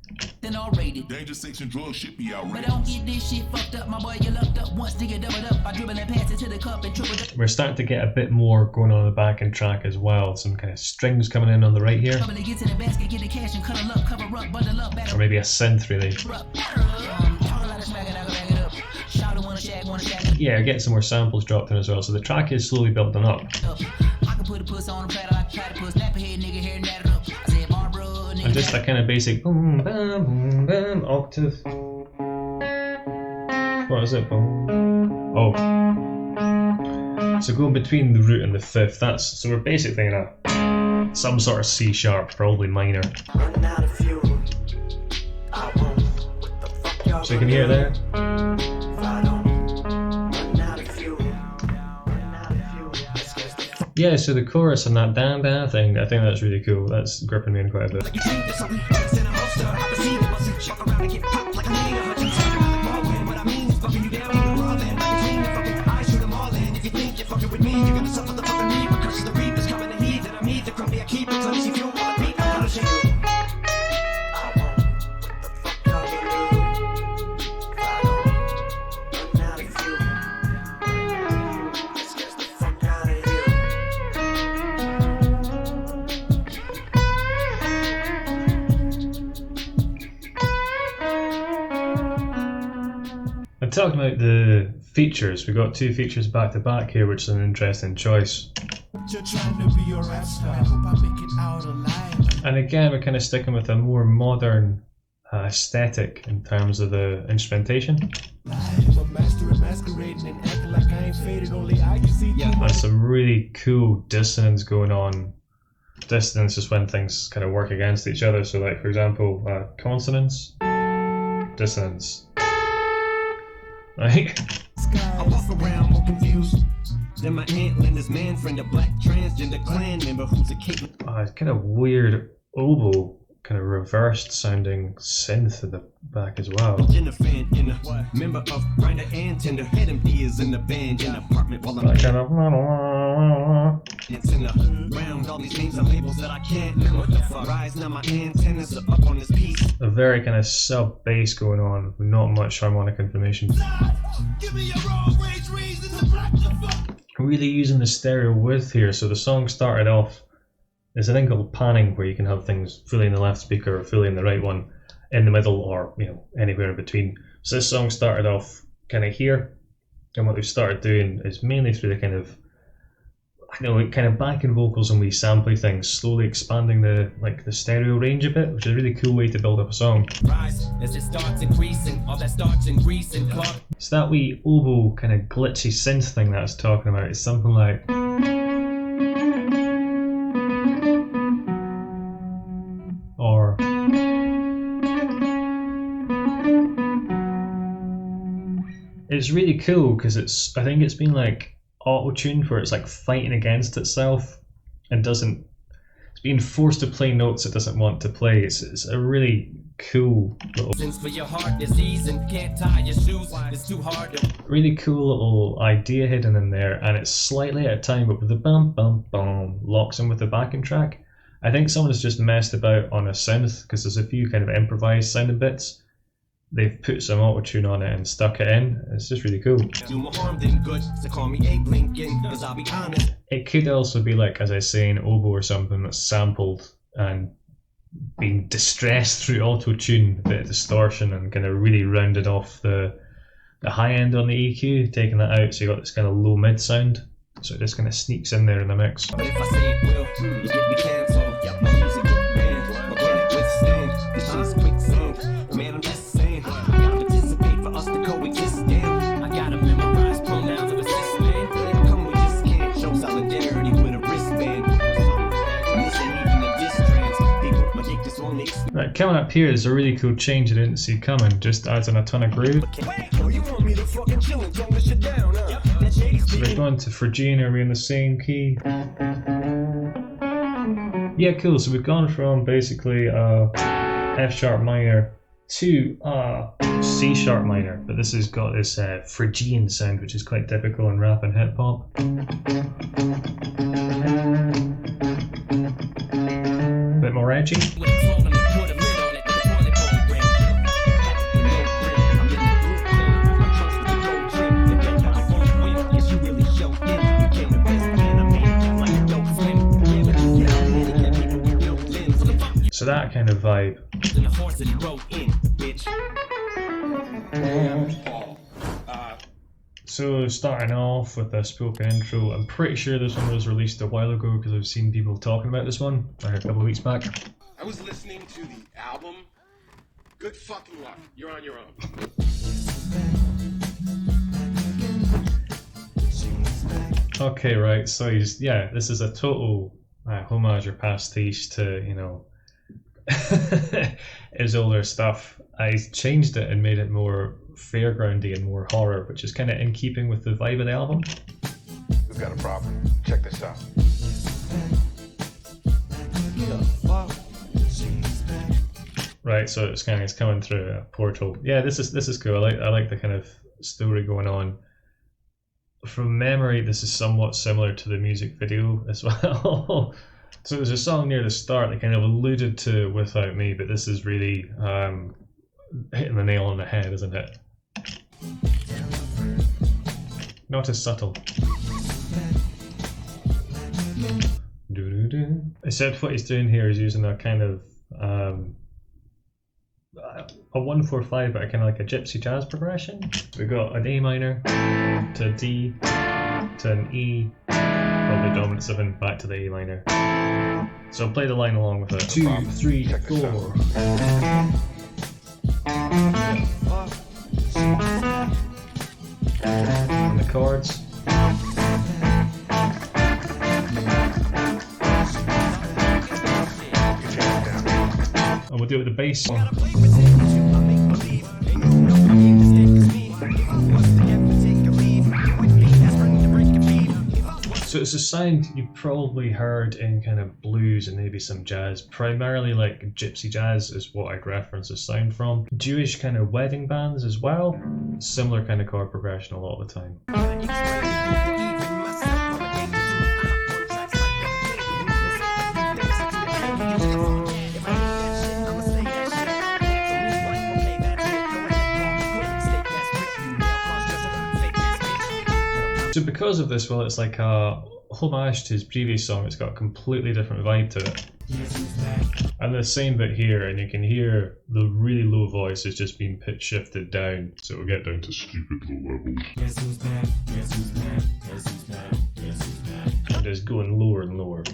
Then all rated. Danger section drugs should be But outrageous. don't get this shit fucked up, my boy. You lucked up once, nigga, doubled up. I dribble and pass it to the cup and triple it. We're starting to get a bit more going on in the backing track as well. Some kind of strings coming in on the right here, Trouble to get to the basket, get the cash and cuddle up, cover up, bundle up, or batter maybe a synth really. up. Talk a lot of smack and I go back it up. Shout wanna shag it Yeah, get some more samples dropped in as well. So the track is slowly building up. up. I can put a puss on a platter, I can try to puss snap a head, nigga, hair natted up. I said, Barbara, nigga. And just that kind of basic boom, bam, boom, bam, octave. What is it? Boom. Oh. So going between the root and the fifth, so we're basically in some sort of C sharp, probably minor. Running out of fuel. I won't. What the fuck y'all So you can hear there. if I don't? Running out of fuel. Running out of fuel. Let's get the fuck Yeah, so the chorus and that damn damn thing, I think that's really cool. That's gripping me in quite a bit. You think there's something else in a holster. I perceive it, but fuck around and get popped like a nigga. Hunting talking about like Marlin. What I mean is fucking you down in the raw land. Like a dream, fucking I shoot them all in. If you think you're fucking with me, you're gonna suffer the fucking repercussions. The reapers coming to heed that I need. The crumbly I keep it. So you feel what I beat. I'm gonna shake you. I won't. What the fuck y'all gonna do? If I don't run out of fuel. Run out of fuel. Let's get the fuck out of here. I'm talking about the features. We got two features back to back here, which is an interesting choice. You're trying to be a rap star. Hope I make it out alive. And again, we're kind of sticking with a more modern aesthetic in terms of the instrumentation. I'm a master of masquerading and acting like I ain't faded. Only I can see through There's some really cool dissonance going on. Dissonance is when things kind of work against each other. So, like for example, consonance, dissonance. Right? I walk around more confused than my aunt Linda's man friend, a black transgender clan member who's a kid. It's kind of weird oboe, kind of reversed sounding synth at the back as well. Jennifer fan, in a member of Grinder and Tinder. Head empty is in the band, in an apartment while I'm That kind of. it's in the round. All these names and labels that I can't know what the fuck. Rise now, my antennas are up on this piece. A very kind of sub bass going on, with not much harmonic information. Give me a raw rage reason to black the fuck. Really using the stereo width here. So the song started off, there's a thing called panning where you can have things fully in the left speaker or fully in the right one, in the middle, or anywhere in between. So this song started off kind of here, and what we've started doing is mainly through the kind of kind of backing vocals and wee samply things, slowly expanding the stereo range a bit, which is a really cool way to build up a song. Rise as it starts increasing, all that starts in grease and clock. So that wee oboe kind of glitchy synth thing that I was talking about is something like. Or. It's really cool because I think it's been like auto-tuned where it's like fighting against itself and it's being forced to play notes it doesn't want to play. It's a really cool little Since for your heart disease and can't tie your shoes, it's too hard to really cool little idea hidden in there, and it's slightly out of time, but with the bum bum bum locks in with the backing track. I think someone's just messed about on a synth because there's a few kind of improvised sounding bits. They've put some auto-tune on it and stuck it in. It's just really cool. do more harm than good. So call me Abe Lincoln, cause I'll be honest. It could also be like, as I say, an oboe or something that's sampled and being distressed through auto-tune, a bit of distortion, and kind of really rounded off the high end on the EQ, taking that out, so you got this kind of low mid sound. So it just kind of sneaks in there in the mix. But if I say it will, you get me canceled. My music get banned, but can it withstand? This shit's quicksand. Man, I'm just saying, I gotta participate for us to coexist. Damn, I gotta memorize pronouns of assist, man. Come, we just can't show solidarity with a wristband. This ain't even a diss trans. People, my dick just won't exist. Right, coming up here is a really cool change I didn't see coming, just adds in a ton of groove. You want me to fucking chill and tone this shit down, huh? That Shady So we're going to Phrygian, are we in the same key? Yeah, cool. So we've gone from basically F sharp minor to C sharp minor, but this has got this Phrygian sound, which is quite typical in rap and hip hop. Bit more edgy. So that kind of vibe. And the horse that he rode in, bitch. So starting off with a spoken intro, I'm pretty sure this one was released a while ago because I've seen people talking about this one like a couple of weeks back. I was listening to the album. Good fucking luck. You're on your own. Okay, right, so this is a total homage or pastiche to, you know, his older stuff. I changed it and made it more fairgroundy and more horror, which is kind of in keeping with the vibe of the album. We've got a problem. Check this out. Right, so it's coming through a portal. Yeah, this is cool. I like the kind of story going on. From memory, this is somewhat similar to the music video as well. So there's a song near the start that kind of alluded to Without Me, but this is really hitting the nail on the head, isn't it? Not as subtle. Except what he's doing here is using a kind of a 1-4-5, but a kind of like a gypsy jazz progression. We got an A minor to a D to an E, probably dominant 7, back to the A minor. So I'll play the line along with it. 2, 3, 4. And the chords. And we'll do it with the bass. So it's a sound you probably heard in kind of blues and maybe some jazz. Primarily like gypsy jazz is what I'd reference the sound from. Jewish kind of wedding bands as well. Similar kind of chord progression a lot of the time. So because of this, well, it's like a homage to his previous song. It's got a completely different vibe to it. And the same bit here, and you can hear the really low voice is just being pitch shifted down, so we'll get down to stupid low levels. And it's going lower and lower.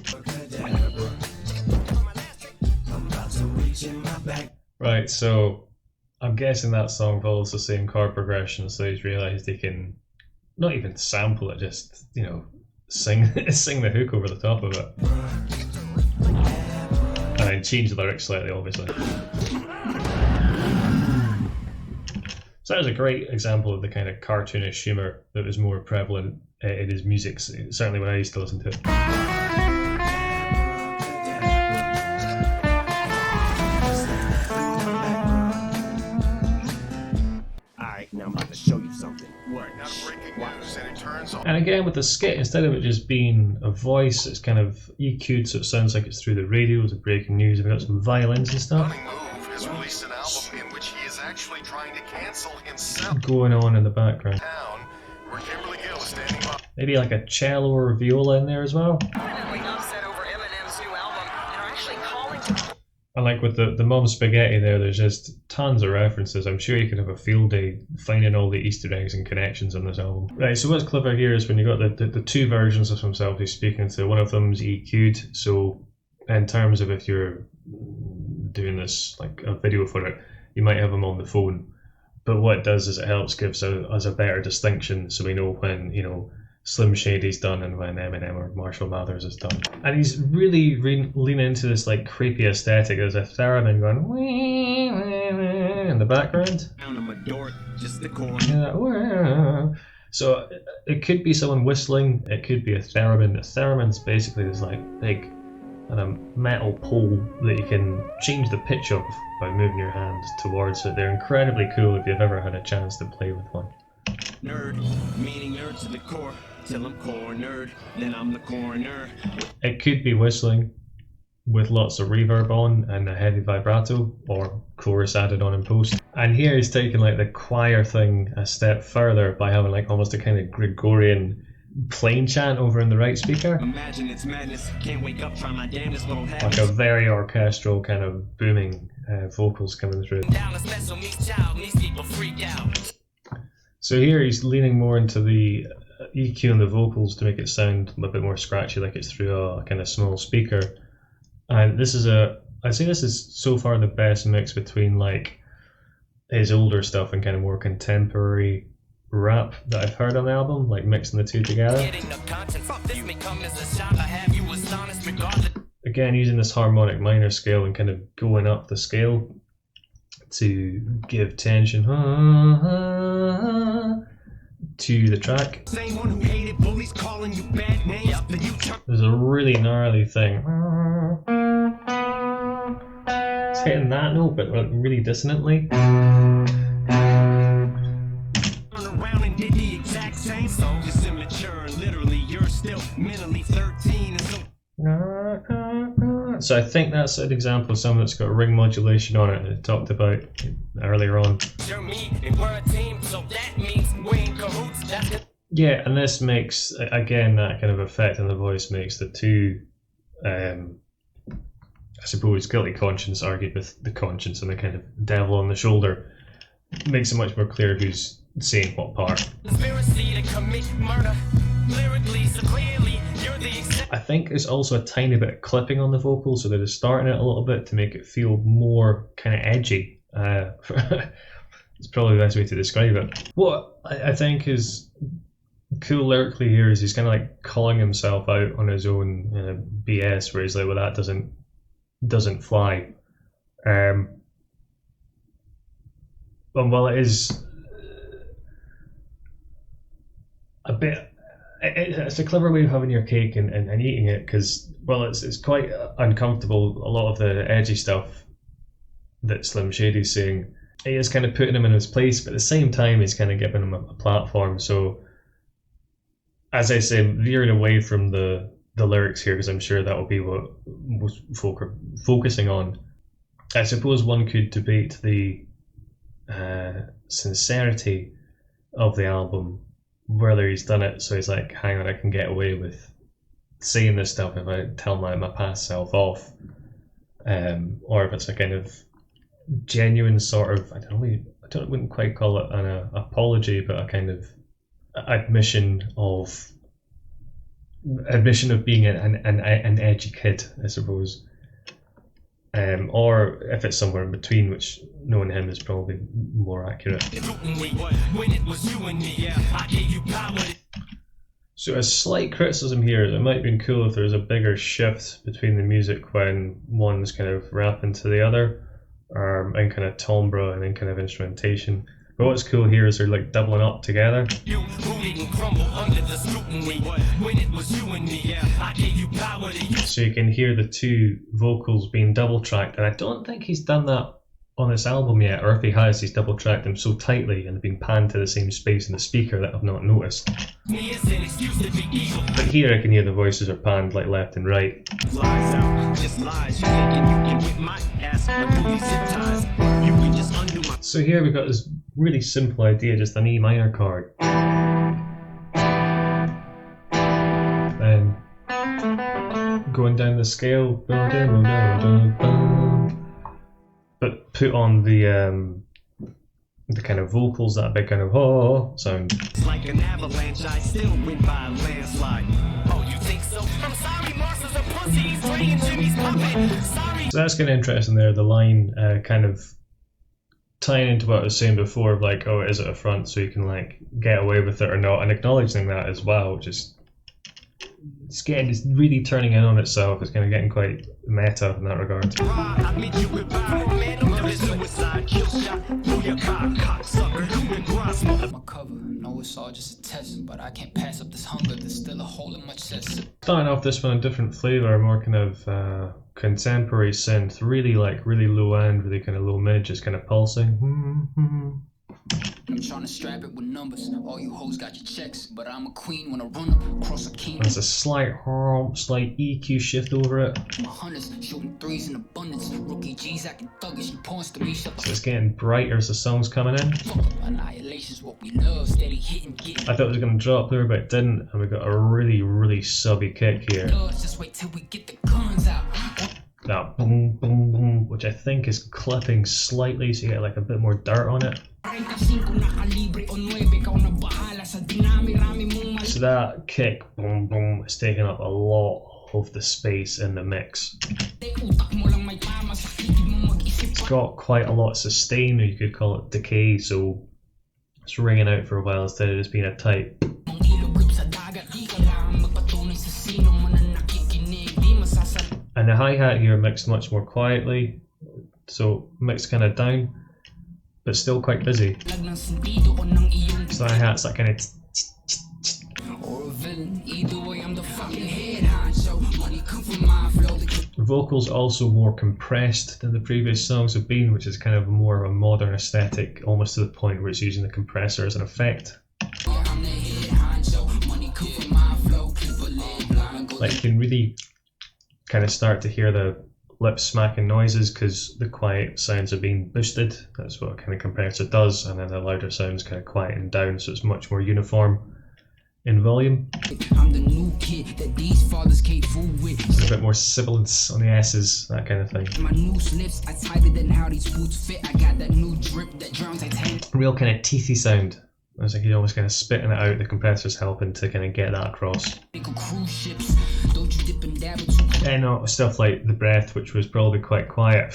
Right, so I'm guessing that song follows the same chord progression, so he's realised he can not even sample it, just, you know, sing the hook over the top of it. And then change the lyrics slightly, obviously. So that was a great example of the kind of cartoonish humour that was more prevalent in his music, certainly when I used to listen to it. Now I'm about to show you something. Right, now breaking news, and it turns on. And again with the skit, instead of it just being a voice, it's kind of EQ'd so it sounds like it's through the radio, the breaking news, and we've got some violins and stuff Running Move has released an album in which he is actually trying to cancel himself. going on in the background. Town, where Kimberly Gill is standing by. Maybe like a cello or viola in there as well. Violently upset over Eminem's new album and are actually calling to. And like with the Mom Spaghetti there, there's just tons of references. I'm sure you could have a field day finding all the Easter eggs and connections on this album. Right, so what's clever here is when you got the two versions of himself he's speaking to, one of them's EQ'd, so in terms of if you're doing this, like a video for it, you might have him on the phone. But what it does is it helps gives us a better distinction, so we know when, you know, Slim Shady's done and when Eminem or Marshall Mathers is done. And he's really leaning into this like creepy aesthetic. There's a theremin going wee, wee, wee in the background. I'm a dork, just the core. Yeah, wee. So it could be someone whistling, it could be a theremin. A theremin's basically this like big metal pole that you can change the pitch of by moving your hand towards it. They're incredibly cool if you've ever had a chance to play with one. Nerd, meaning nerd to the core. Till I'm cornered, then I'm the coroner. It could be whistling with lots of reverb on and a heavy vibrato, or chorus added on in post. And here he's taking like the choir thing a step further by having like almost a kind of Gregorian plain chant over in the right speaker. Imagine it's madness. Can't wake up, try my damnedest little Like habits. a very orchestral kind of booming vocals coming through. Down a special needs child, these people freak out. So here he's leaning more into the EQ and the vocals to make it sound a bit more scratchy, like it's through a kind of small speaker. And this is I'd say this is so far the best mix between like his older stuff and kind of more contemporary rap that I've heard on the album, like mixing the two together. Getting the content, fuck this may come as a shock. I have you astonished regardless. Again, using this harmonic minor scale and kind of going up the scale to give tension to the track. Same one who hated bullies calling you bad names. Then you turn There's a really gnarly thing. It's hitting that note, but really dissonantly. around and did the exact same. So just immature, literally, you're still mentally 13. And So I think that's an example of something that's got ring modulation on it that I talked about earlier on. you're me, and we're a team, so that means we're in cahoots. That's it. Yeah, and this makes, again, that kind of effect on the voice makes the two, I suppose, guilty conscience argued with the conscience and the kind of devil on the shoulder. Makes it much more clear who's saying what part. Conspiracy to commit murder. Lyrically, so clearly, you're the exception. I think there's also a tiny bit of clipping on the vocals, so they're distorting it a little bit to make it feel more kind of edgy. It's probably the best way to describe it. What I think is cool lyrically here is he's kind of like calling himself out on his own BS, where he's like, well, that doesn't fly. And while it is a bit, it's a clever way of having your cake and eating it, because, well, it's quite uncomfortable, a lot of the edgy stuff that Slim Shady's saying. He is kind of putting him in his place, but at the same time he's kind of giving him a platform. So, as I say, veering away from the lyrics here, because I'm sure that will be what most folk are focusing on. I suppose one could debate the sincerity of the album, whether he's done it so he's like, hang on, I can get away with saying this stuff if I tell my past self off, or if it's a kind of genuine sort of, I wouldn't quite call it an apology, but a kind of admission of being an edgy kid, I suppose. Or if it's somewhere in between, which knowing him is probably more accurate. So a slight criticism here is it might have been cool if there was a bigger shift between the music when one's kind of rapping to the other, and kind of timbre and then kind of instrumentation. But what's cool here is they're like doubling up together. So you can hear the two vocals being double tracked, and I don't think he's done that on this album yet, or if he has, he's double tracked them so tightly and being panned to the same space in the speaker that I've not noticed. But here I can hear the voices are panned like left and right. Lies out, just lies. You thinking you can whip my ass, but do these zip ties. You can just undo my. So here we've got this really simple idea, just an E minor chord. Then going down the scale, but put on the kind of vocals, that big kind of oh sound. It's like an avalanche, I still win by a landslide. Oh, you think so? I'm sorry, Mars is a pussy, he's playing Jimmy's puppet. Sorry. So that's kind of interesting there, the line kind of tying into what I was saying before, of like, oh, is it a front so you can like get away with it or not, and acknowledging that as well, just it's really turning in on itself. It's kind of getting quite meta in that regard. My cover, no, it's all just a test, but I can't pass up this hunger. There's still a hole in my chest. Starting off this one, a different flavour, more kind of contemporary synth, really low end, really kind of low mid, just kind of pulsing. I'm trying to strap it with numbers. All you hoes got your checks, but I'm a queen when I run up across a king. There's a slight EQ shift over it. My hunters shooting threes in abundance. Rookie G's acting thuggish. You points to me, shut the So it's getting brighter as the song's coming in. fuck up. Annihilation's what we love. Steady hitting, getting. I thought it was going to drop there, but it didn't, and we got a really subby kick here. Just wait till we get the guns out. That boom boom boom, which I think is clipping slightly, so you get like a bit more dirt on it. So that kick boom boom is taking up a lot of the space in the mix. It's got quite a lot of sustain, or you could call it decay, so it's ringing out for a while instead of just being a tight. And the hi-hat here mixed much more quietly, so mixed kind of down, but still quite busy. So the hi-hat's that kind of the vocals also more compressed than the previous songs have been, which is kind of more of a modern aesthetic, almost to the point where it's using the compressor as an effect. Like you can really kind of start to hear the lip smacking noises because the quiet sounds are being boosted. That's what a kind of compressor does, and then the louder sounds kind of quieten down, so it's much more uniform in volume. I'm the new kid that these fathers can't fool with. There's a bit more sibilance on the S's, that kind of thing. My new slips, I tighter than how these boots fit. I got that new drip that drowns Titanic. Real kind of teethy sound. It's like you're almost kind of spitting it out. The compressor's helping to kind of get that across. Cruise ships, don't you dip and dabble too. And stuff like the breath, which was probably quite quiet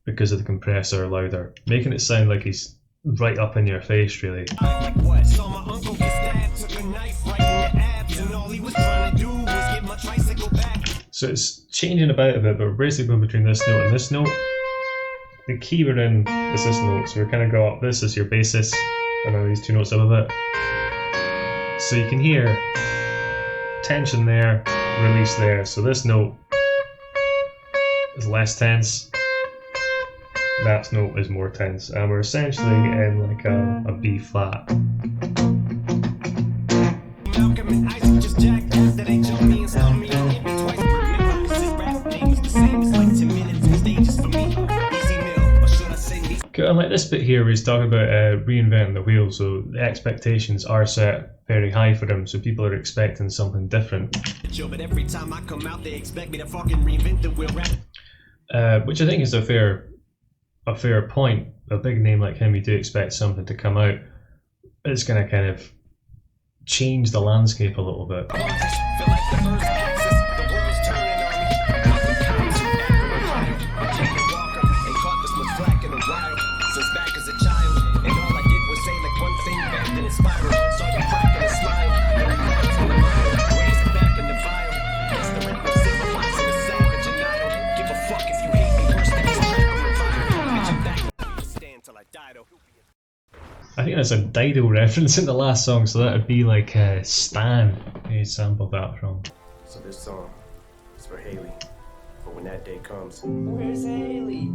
because of the compressor louder, making it sound like he's right up in your face, really. Like what? Saw my uncle get stabbed, took a knife right in the abs, and all he was trying to do was get my tricycle back. So it's changing about a bit, but we're basically going between this note and this note. The key we're in is this note, so we're kind of got this is your basis, and then these two notes above it. So you can hear tension there, release there. So this note is less tense. That note is more tense, and we're essentially in like a B flat. Malcolm and Isaac just jacked up, that ain't Johnny and Stormy and hit me twice. Remember, 'cause his rap name is the same as like 10 minutes in stages for me. Easy meal, or should I say me? Okay, and like this bit here, where he's talking about reinventing the wheel, so the expectations are set very high for him, so people are expecting something different. Yo, but every time I come out, they expect me to fucking reinvent the wheel rap. Which I think is a fair point. A big name like him, you do expect something to come out. It's going to kind of change the landscape a little bit. Feel like the first axis, the world's turning on me. Malcolm Cox, Akron, Ohio. Jackie Walker, ain't caught this much flack in a while. Since back as a child, and all I did was say like one thing back, then it spiraled. Saw you cracking a smile, then I cracked in the mile. Raised it back in the vial. Guess the rap was civilizing a savage, and I don't give a fuck if you hate me worse than this track or revile. Bitch, I'm back. Stand till I die, though. I think that's a Dido reference in the last song, so that would be like Stan he sampled that from. So this song is for Haley, for when that day comes. Where's Haley?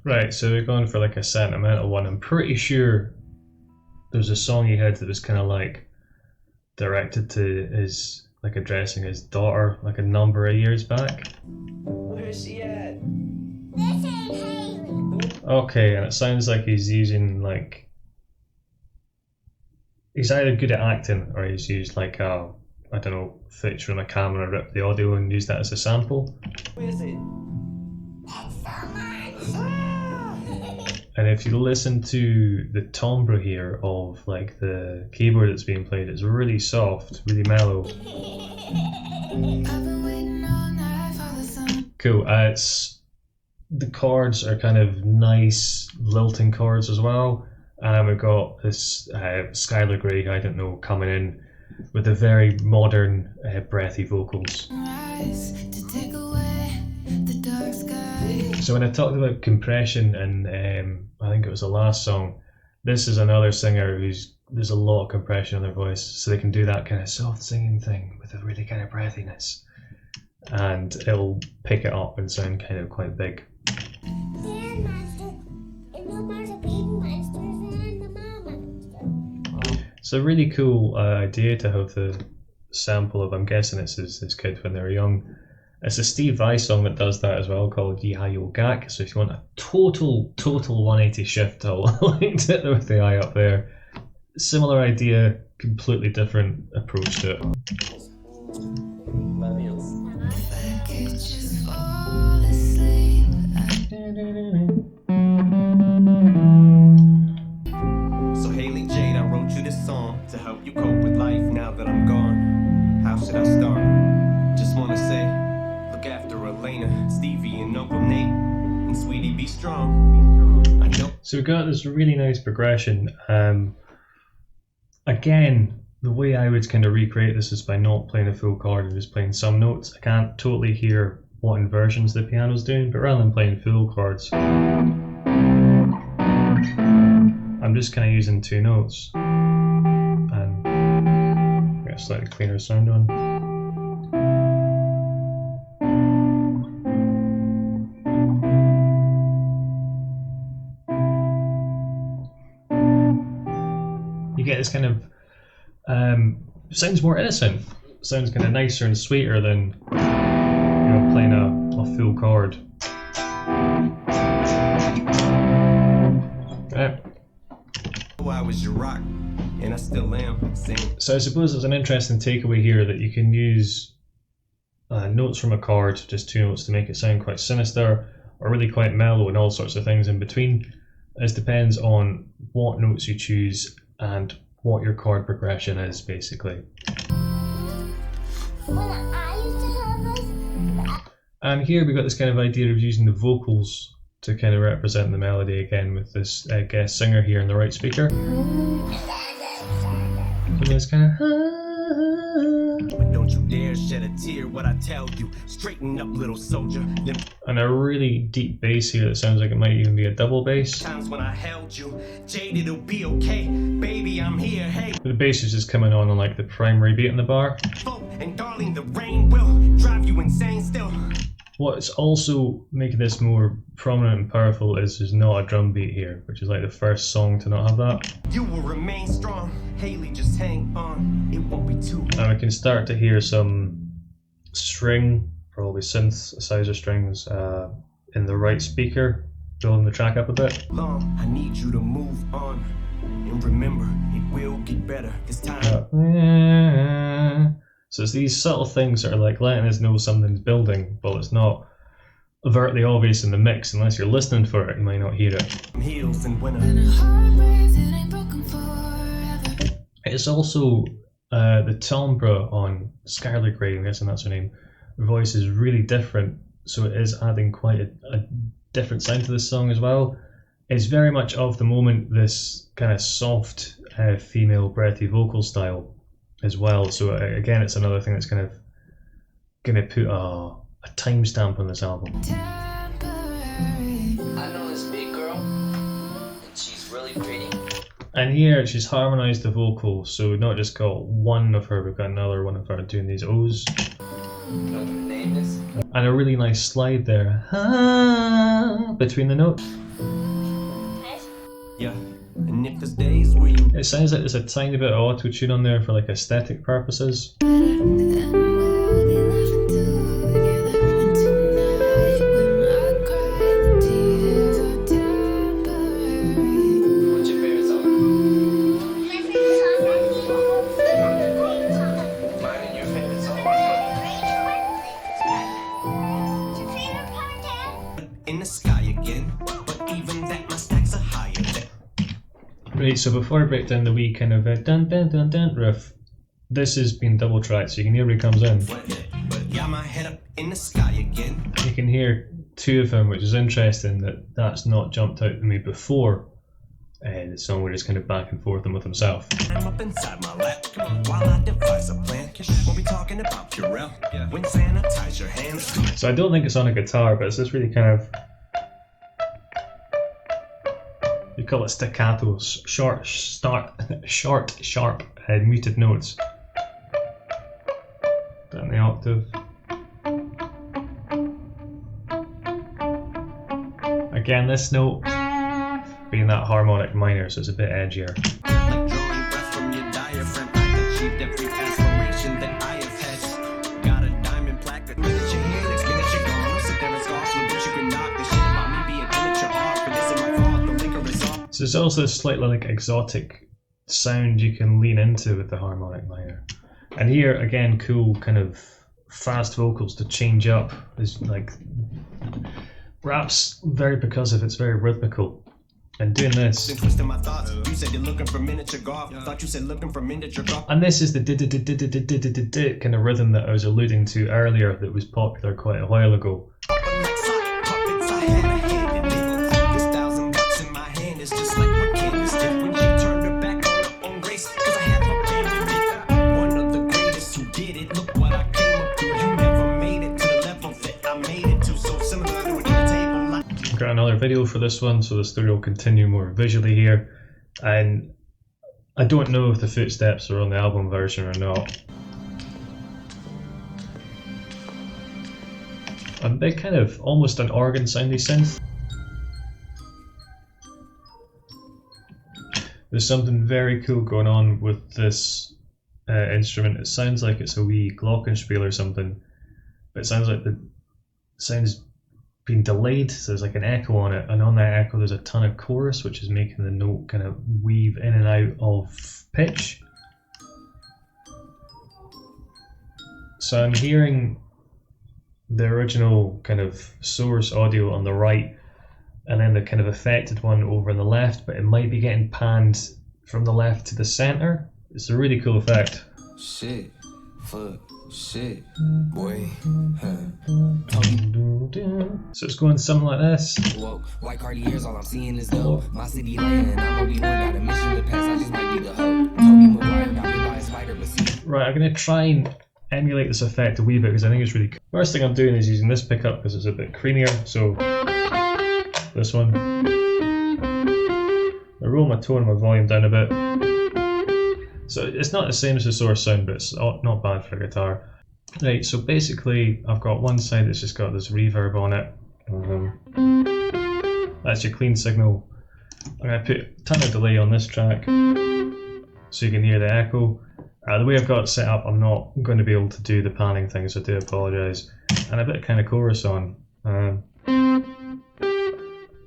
Right, so we're going for like a sentimental one. I'm pretty sure there's a song he had that was kind of like directed to his, like addressing his daughter like a number of years back. Where's she at? This ain't Haley. Okay, and it sounds like he's using like, he's either good at acting or he's used like a, I don't know, footage from a camera, rip the audio and use that as a sample. Who is it? And if you listen to the timbre here of like the keyboard that's being played, it's really soft, really mellow. Cool. It's the chords are kind of nice lilting chords as well, and we've got this Skylar Grey, I don't know, coming in with the very modern breathy vocals. So when I talked about compression and I think it was the last song, this is another singer there's a lot of compression on their voice, so they can do that kind of soft singing thing with a really kind of breathiness, and it'll pick it up and sound kind of quite big. Sand monster. It no more a baby monster than the It's a really cool idea to have the sample of, I'm guessing it's his kid when they were young. It's a Steve Vai song that does that as well, called Yihayo Gak. So if you want a total 180 shift, I'll link to it with the eye up there. Similar idea, completely different approach to it. So Haley Jade, I wrote you this song to help you cope with life now that I'm gone. How should I start? Just wanna say, look after Elena, Stevie, and Uncle Nate, and Sweetie, be strong. I know. So we've got this really nice progression. Again, the way I would kind of recreate this is by not playing a full chord and just playing some notes. I can't totally hear what inversions the piano's doing, but rather than playing full chords, I'm just kind of using 2 notes and get a slightly cleaner sound on. You get this kind of sounds more innocent, sounds kind of nicer and sweeter than, you know, playing a full chord. Right. I was your rock, and I still am. So I suppose there's an interesting takeaway here that you can use notes from a chord, just 2 notes, to make it sound quite sinister or really quite mellow and all sorts of things in between. It depends on what notes you choose and what your chord progression is, basically. And here we've got this kind of idea of using the vocals to kind of represent the melody again, with this guest singer here in the right speaker. So this kind of. Don't you dare shed a tear, what I tell you. Straighten up, little soldier. And a really deep bass here that sounds like it might even be a double bass. Times when I held you, Jade, it'll be okay. Baby, I'm here, hey. The bass is just coming on like the primary beat in the bar. And darling, the rain will drive you insane still. What's also making this more prominent and powerful is there's not a drum beat here, which is like the first song to not have that. You will remain strong, Haley, just hang on, it won't be too. And we can start to hear some string, probably synthesizer strings, in the right speaker, building the track up a bit. Long, I need you to move on, and remember, it will get better this time. So it's these subtle things that are like letting us know something's building, but it's not overtly obvious in the mix. Unless you're listening for it, you might not hear it. Heels and winter. It's also the timbre on Skylar Grey, I'm guessing that's her name. Her voice is really different, so it is adding quite a different sound to this song as well. It's very much of the moment, this kind of soft female breathy vocal style as well. So again, it's another thing that's kind of gonna put a timestamp on this album. I know this big girl, and she's really pretty. And here she's harmonised the vocal, so we've not just got one of her, we've got another one of her doing these O's. Know what her name is? And a really nice slide there between the notes. Yeah. And if there's days where you... It sounds like there's a tiny bit of auto-tune on there for like aesthetic purposes. Right, so before I break down the wee kind of dun dun dun dun riff, this has been double tracked, so you can hear where he comes in. You can hear 2 of them, which is interesting that that's not jumped out to me before the song, where he's kind of back and forth with himself. I'm up inside my lap while I devise a plan. We'll be talking about Purell. When sanitize your hands. So I don't think it's on a guitar, but it's this really kind of, you call it staccato, short, sharp, muted notes. Down the octave. Again, this note being that harmonic minor, so it's a bit edgier. Like drawing breath from your So it's also a slightly like exotic sound you can lean into with the harmonic minor. And here again, cool kind of fast vocals to change up. Is like rap's very percussive, it's very rhythmical. And doing this. And this is the kind of rhythm that I was alluding to earlier that was popular quite a while ago. Got another video for this one, so the story will continue more visually here, and I don't know if the footsteps are on the album version or not. A big kind of almost an organ soundy synth. There's something very cool going on with this instrument. It sounds like it's a wee glockenspiel or something, but it sounds like the sound's been delayed, so there's like an echo on it, and on that echo there's a ton of chorus which is making the note kind of weave in and out of pitch. So I'm hearing the original kind of source audio on the right and then the kind of affected one over on the left, but it might be getting panned from the left to the center. It's a really cool effect. Shit, fuck. Shit, boy. So it's going something like this. Whoa, white Cartiers, all I'm seeing is dope. My city land, I'm Obi-Wan, got a mission to pass, I just might be the hope. Tobey Maguire got me by a spider, but see. Right, I'm gonna try and emulate this effect a wee bit because I think it's really cool. First thing I'm doing is using this pickup because it's a bit creamier. So this one. I roll my tone and my volume down a bit. So it's not the same as the source sound, but it's not bad for a guitar. Right, so basically I've got one side that's just got this reverb on it. That's your clean signal. I'm going to put a ton of delay on this track so you can hear the echo. The way I've got it set up, I'm not going to be able to do the panning thing, so I do apologise. And a bit of kind of chorus on. In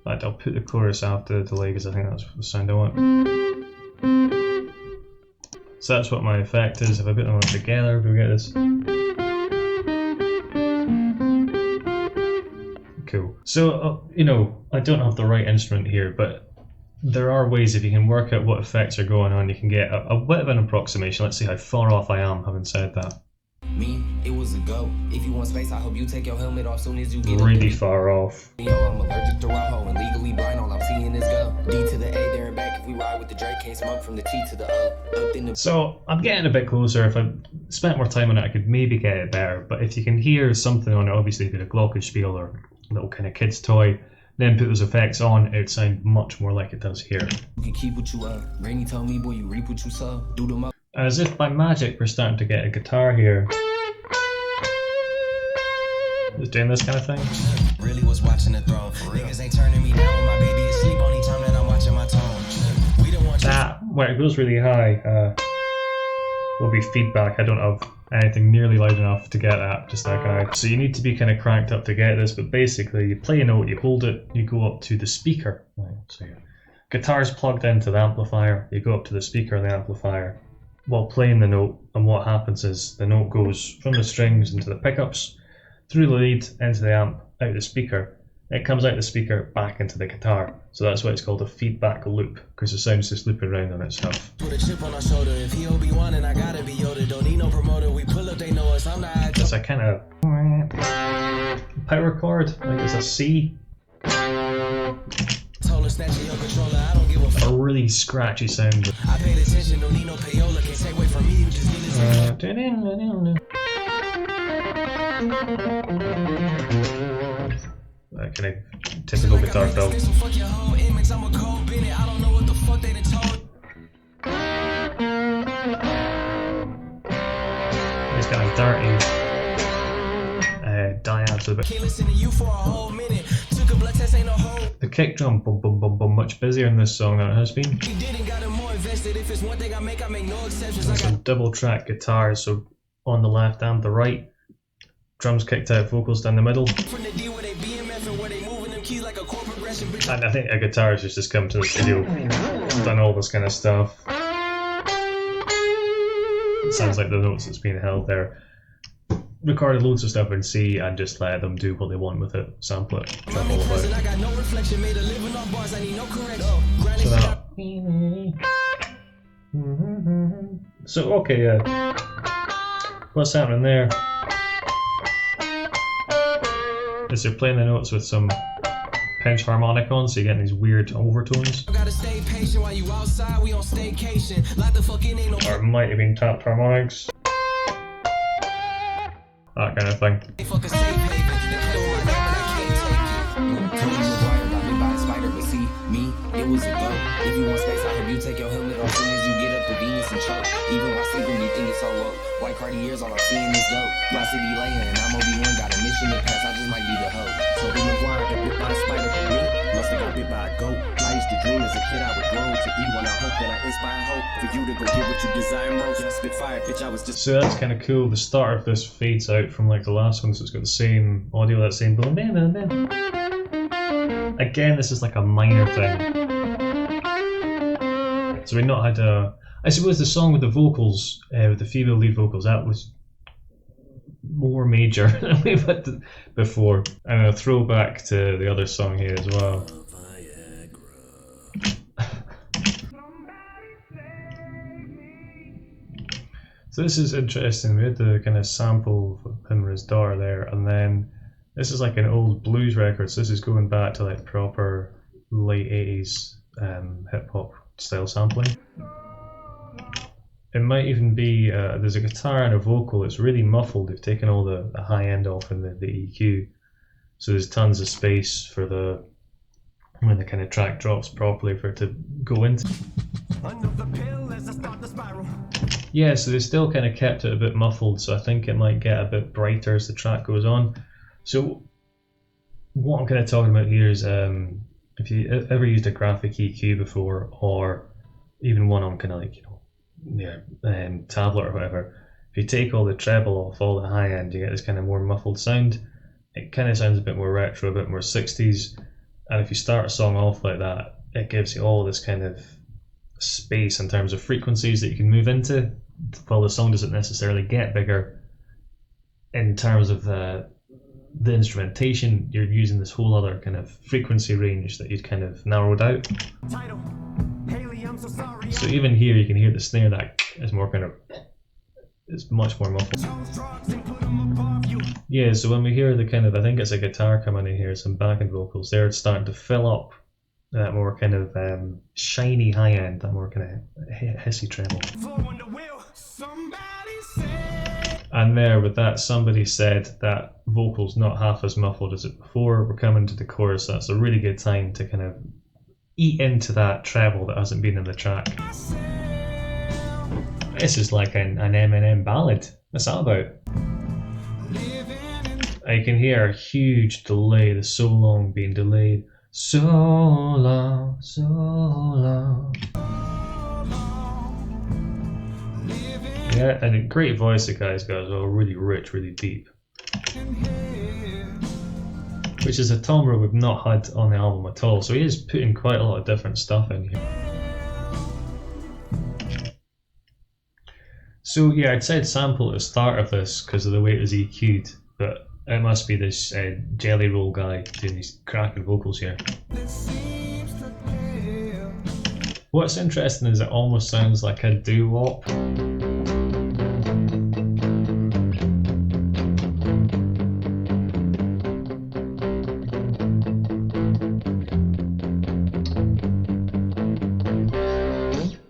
fact, I'll put the chorus after the delay because I think that's the sound I want. So that's what my effect is. If I put them all together, we get this. Cool. So, you know, I don't have the right instrument here, but there are ways if you can work out what effects are going on, you can get a bit of an approximation. Let's see how far off I am having said that. Me, it was a go. If you want space, I hope you take your helmet off soon as you get really far off. Yo, I'm allergic to Rojo and legally blind, all I'm seeing is go. D to the A, there and back. If we ride with the Drake, can't smoke from the T to the O. Up in the... So I'm getting a bit closer. If I spent more time on it, I could maybe get it better. But if you can hear something on it, obviously if you had a glockenspiel or a little kind of kid's toy, then put those effects on, it would sound much more like it does here. You can keep what you Granny told me, boy, you reap what you sow. Do them up. As if by magic, we're starting to get a guitar here. Just doing this kind of thing. Really was watching the throne. Niggas ain't turning me down when my baby is asleep on each time that I'm watching my tone. We don't want that where it goes really high will be feedback. I don't have anything nearly loud enough to get that, just that guy. So you need to be kind of cranked up to get this, but basically you play a note, you hold it, you go up to the speaker. Right, so your guitar's plugged into the amplifier, you go up to the speaker of the amplifier while playing the note, and what happens is the note goes from the strings into the pickups, through the lead, into the amp, out the speaker. It comes out the speaker, back into the guitar. So that's why it's called a feedback loop, because the sound's just looping around on itself. Put a chip on our shoulder. If he Obi-Wan and I gotta be Yoda, don't need no promoter. We pull up, they know us. I'm not. That's a kind of power chord, like it's a C. Told her snatching your controller. I don't give a fuck. A really scratchy sound. I paid attention, don't need no payola. Can't take away from me, you just need to that kind of typical guitar fill. He's got a dirty diabs a bit. The kick drum, bum bum bum bum, much busier in this song than it has been. There's some double track guitars, so on the left and the right. Drums kicked out, vocals down the middle. And I think a guitarist has just come to the studio, done all this kind of stuff. It sounds like the notes that's being held there. Recorded loads of stuff in C and just let them do what they want with it, sample it, treble about it. So that. So okay, yeah. What's happening there? Is they're playing the notes with some pinch harmonic on, so you're getting these weird overtones. Or it might have been tapped harmonics. That kind of thing. It was a go. If you want space, I have you take your helmet off soon as you get up to Venus and choke. Even while sleeping, you think it's so woke. White Cartiers, all I'm seeing is dope. My city laying, and I'm Obi-Wan, got a mission to pass. I just might be the hoe. So be McGuire, got bit by a spider. Me, must have got bit by a goat. I used to dream as a kid I would grow to be one. I hope that I inspire hope for you to go get what you desire most. Just spit fire, bitch. I was just. So that's kind of cool. The start of this fades out from like the last one, so it's got the same audio, that same boom. Again, this is like a minor thing. So we've not had a... I suppose the song with the vocals, with the female lead vocals, that was more major than we've had before. And a throwback to the other song here as well. So this is interesting. We had the kind of sample of him and his daughter there, and then this is like an old blues record. So this is going back to like proper late 80s hip hop style sampling. It might even be there's a guitar and a vocal. It's really muffled. They've taken all the high end off in the EQ, so there's tons of space for the when the kind of track drops properly for it to go into. Yeah, so they still kind of kept it a bit muffled, so I think it might get a bit brighter as the track goes on. So what I'm kind of talking about here is if you ever used a graphic EQ before, or even one on kind of like, you know, tablet or whatever, if you take all the treble off, all the high end, you get this kind of more muffled sound. It kind of sounds a bit more retro, a bit more 60s, and if you start a song off like that, it gives you all this kind of space in terms of frequencies that you can move into, while the song doesn't necessarily get bigger. In terms of the instrumentation, you're using this whole other kind of frequency range that you'd kind of narrowed out. So even here you can hear the snare that is more kind of, it's much more muffled. Yeah, so when we hear the kind of, I think it's a guitar coming in here, some backing vocals, they're starting to fill up that more kind of shiny high end, that more kind of hissy treble. And there with that, somebody said that vocal's not half as muffled as it before. We're coming to the chorus, so that's a really good time to kind of eat into that treble that hasn't been in the track. This is like an Eminem ballad. What's that about? You can hear a huge delay, the so long being delayed. So long, so long. Yeah, and a great voice the guy's got as well, really rich, really deep. Which is a timbre we've not had on the album at all, so he is putting quite a lot of different stuff in here. So yeah, I'd said sample at the start of this because of the way it was EQ'd, but it must be this jelly roll guy doing these cracking vocals here. What's interesting is it almost sounds like a doo-wop.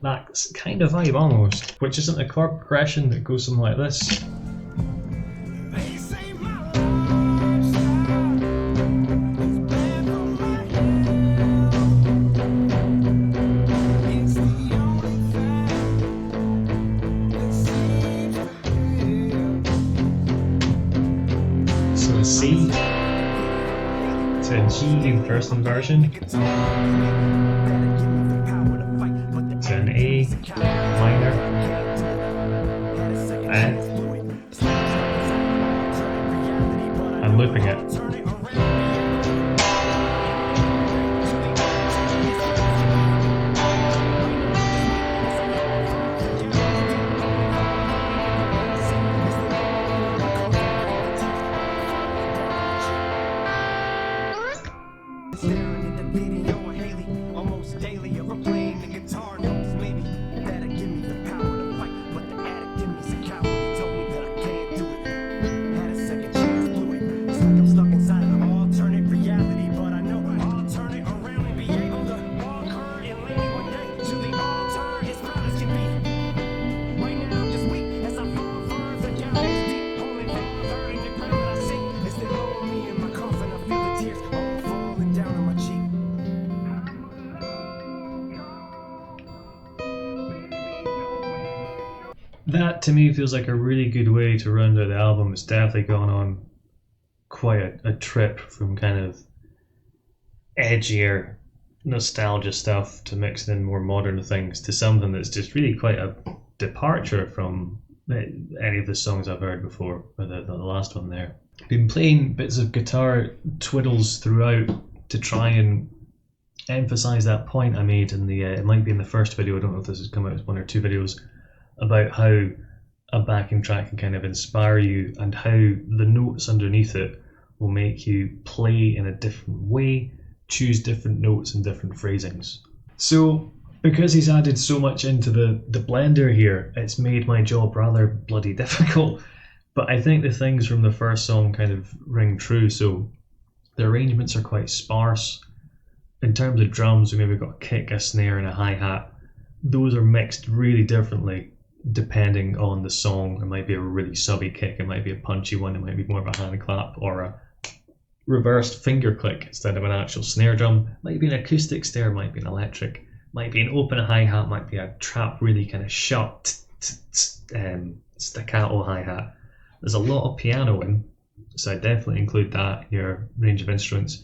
That kind of vibe almost, which isn't a chord progression that goes something like this. So a C to a G in first inversion. To an A minor, and I'm looping it. Staring at the video of Haley, almost daily of her playing the guitar notes. Maybe that'll give me the power to fight, but the addict in me's a coward. He told me that I can't do it. Had a second chance, blew it. It's like I'm stuck inside an alternate reality, but I know I'll turn it around and be able to walk her and lady one day to the altar as proud as can be. Right now I'm just weak as I fall further down this deep hole and farther in the ground that I see. As they lower me in my coffin, I feel the tears all falling down on my cheek. That to me feels like a really good way to round out the album. It's definitely gone on quite a trip from kind of edgier nostalgia stuff to mixing in more modern things to something that's just really quite a departure from any of the songs I've heard before, or the last one there. Been playing bits of guitar twiddles throughout to try and emphasize that point I made in the it might be in the first video, I don't know if this has come out as one or two videos, about how a backing track can kind of inspire you and how the notes underneath it will make you play in a different way, choose different notes and different phrasings. So because he's added so much into the blender here, it's made my job rather bloody difficult. But I think the things from the first song kind of ring true. So the arrangements are quite sparse. In terms of drums, we maybe got a kick, a snare and a hi-hat. Those are mixed really differently depending on the song. It might be a really subby kick, it might be a punchy one, it might be more of a hand clap or a reversed finger click instead of an actual snare drum. It might be an acoustic snare, it might be an electric, might be an open hi-hat, might be a trap really kind of shut staccato hi-hat. There's a lot of piano in, so I definitely include that in your range of instruments.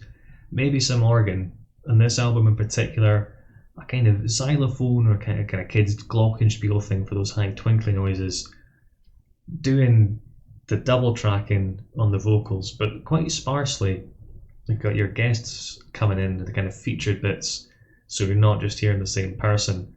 Maybe some organ. On this album in particular, a kind of xylophone or kind of kid's glockenspiel thing for those high twinkly noises, doing the double tracking on the vocals, but quite sparsely. You've got your guests coming in, the kind of featured bits, so you're not just hearing the same person.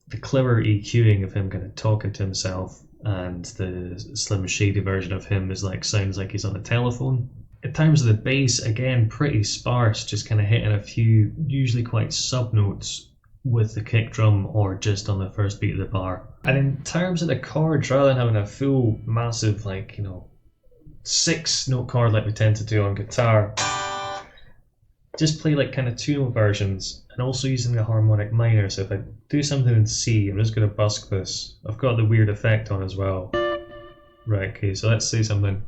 The clever EQing of him kind of talking to himself, and the Slim Shady version of him sounds like he's on a telephone. In terms of the bass, again, pretty sparse, just kind of hitting a few, usually quite sub notes with the kick drum or just on the first beat of the bar. And in terms of the chords, rather than having a full massive 6 note chord like we tend to do on guitar, just play kind of 2 note versions and also using the harmonic minor. So if I do something in C, I'm just going to busk this. I've got the weird effect on as well. Right, okay, so let's say something.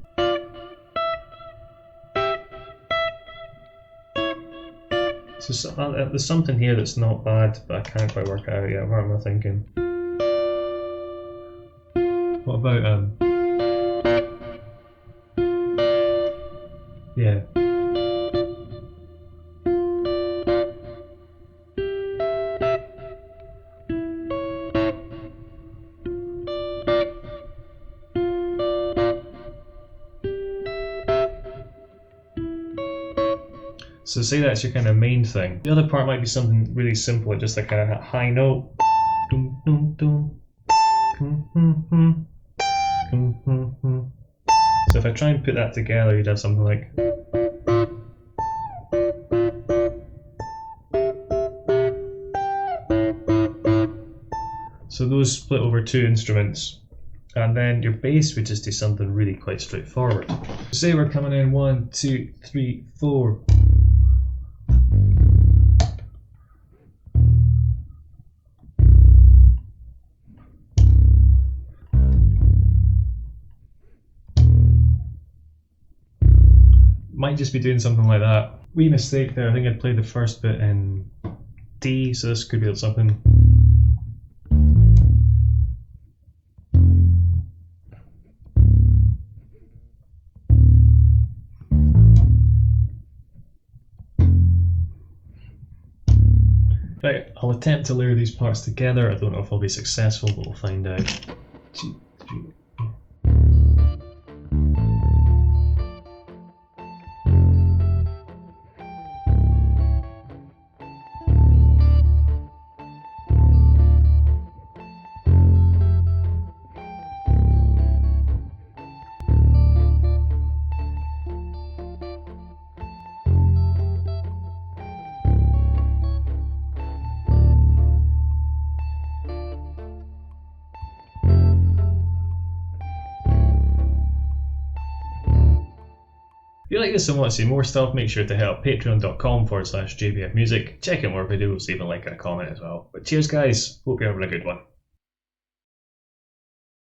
So there's something here that's not bad, but I can't quite work it out yet. What am I thinking? What about yeah. So say that's your kind of main thing. The other part might be something really simple, like just a kind of high note. So if I try and put that together, you'd have something like. So those split over 2 instruments. And then your bass would just do something really quite straightforward. Say we're coming in 1, 2, 3, 4. Might just be doing something like that. Wee mistake there, I think I'd played the first bit in D, so this could be something. Right, I'll attempt to layer these parts together. I don't know if I'll be successful, but we'll find out. 2, 3. If you like this and want to see more stuff, make sure to help patreon.com/JBFmusic. Check out more videos, leave a like and a comment as well. But cheers guys, hope you're having a good one.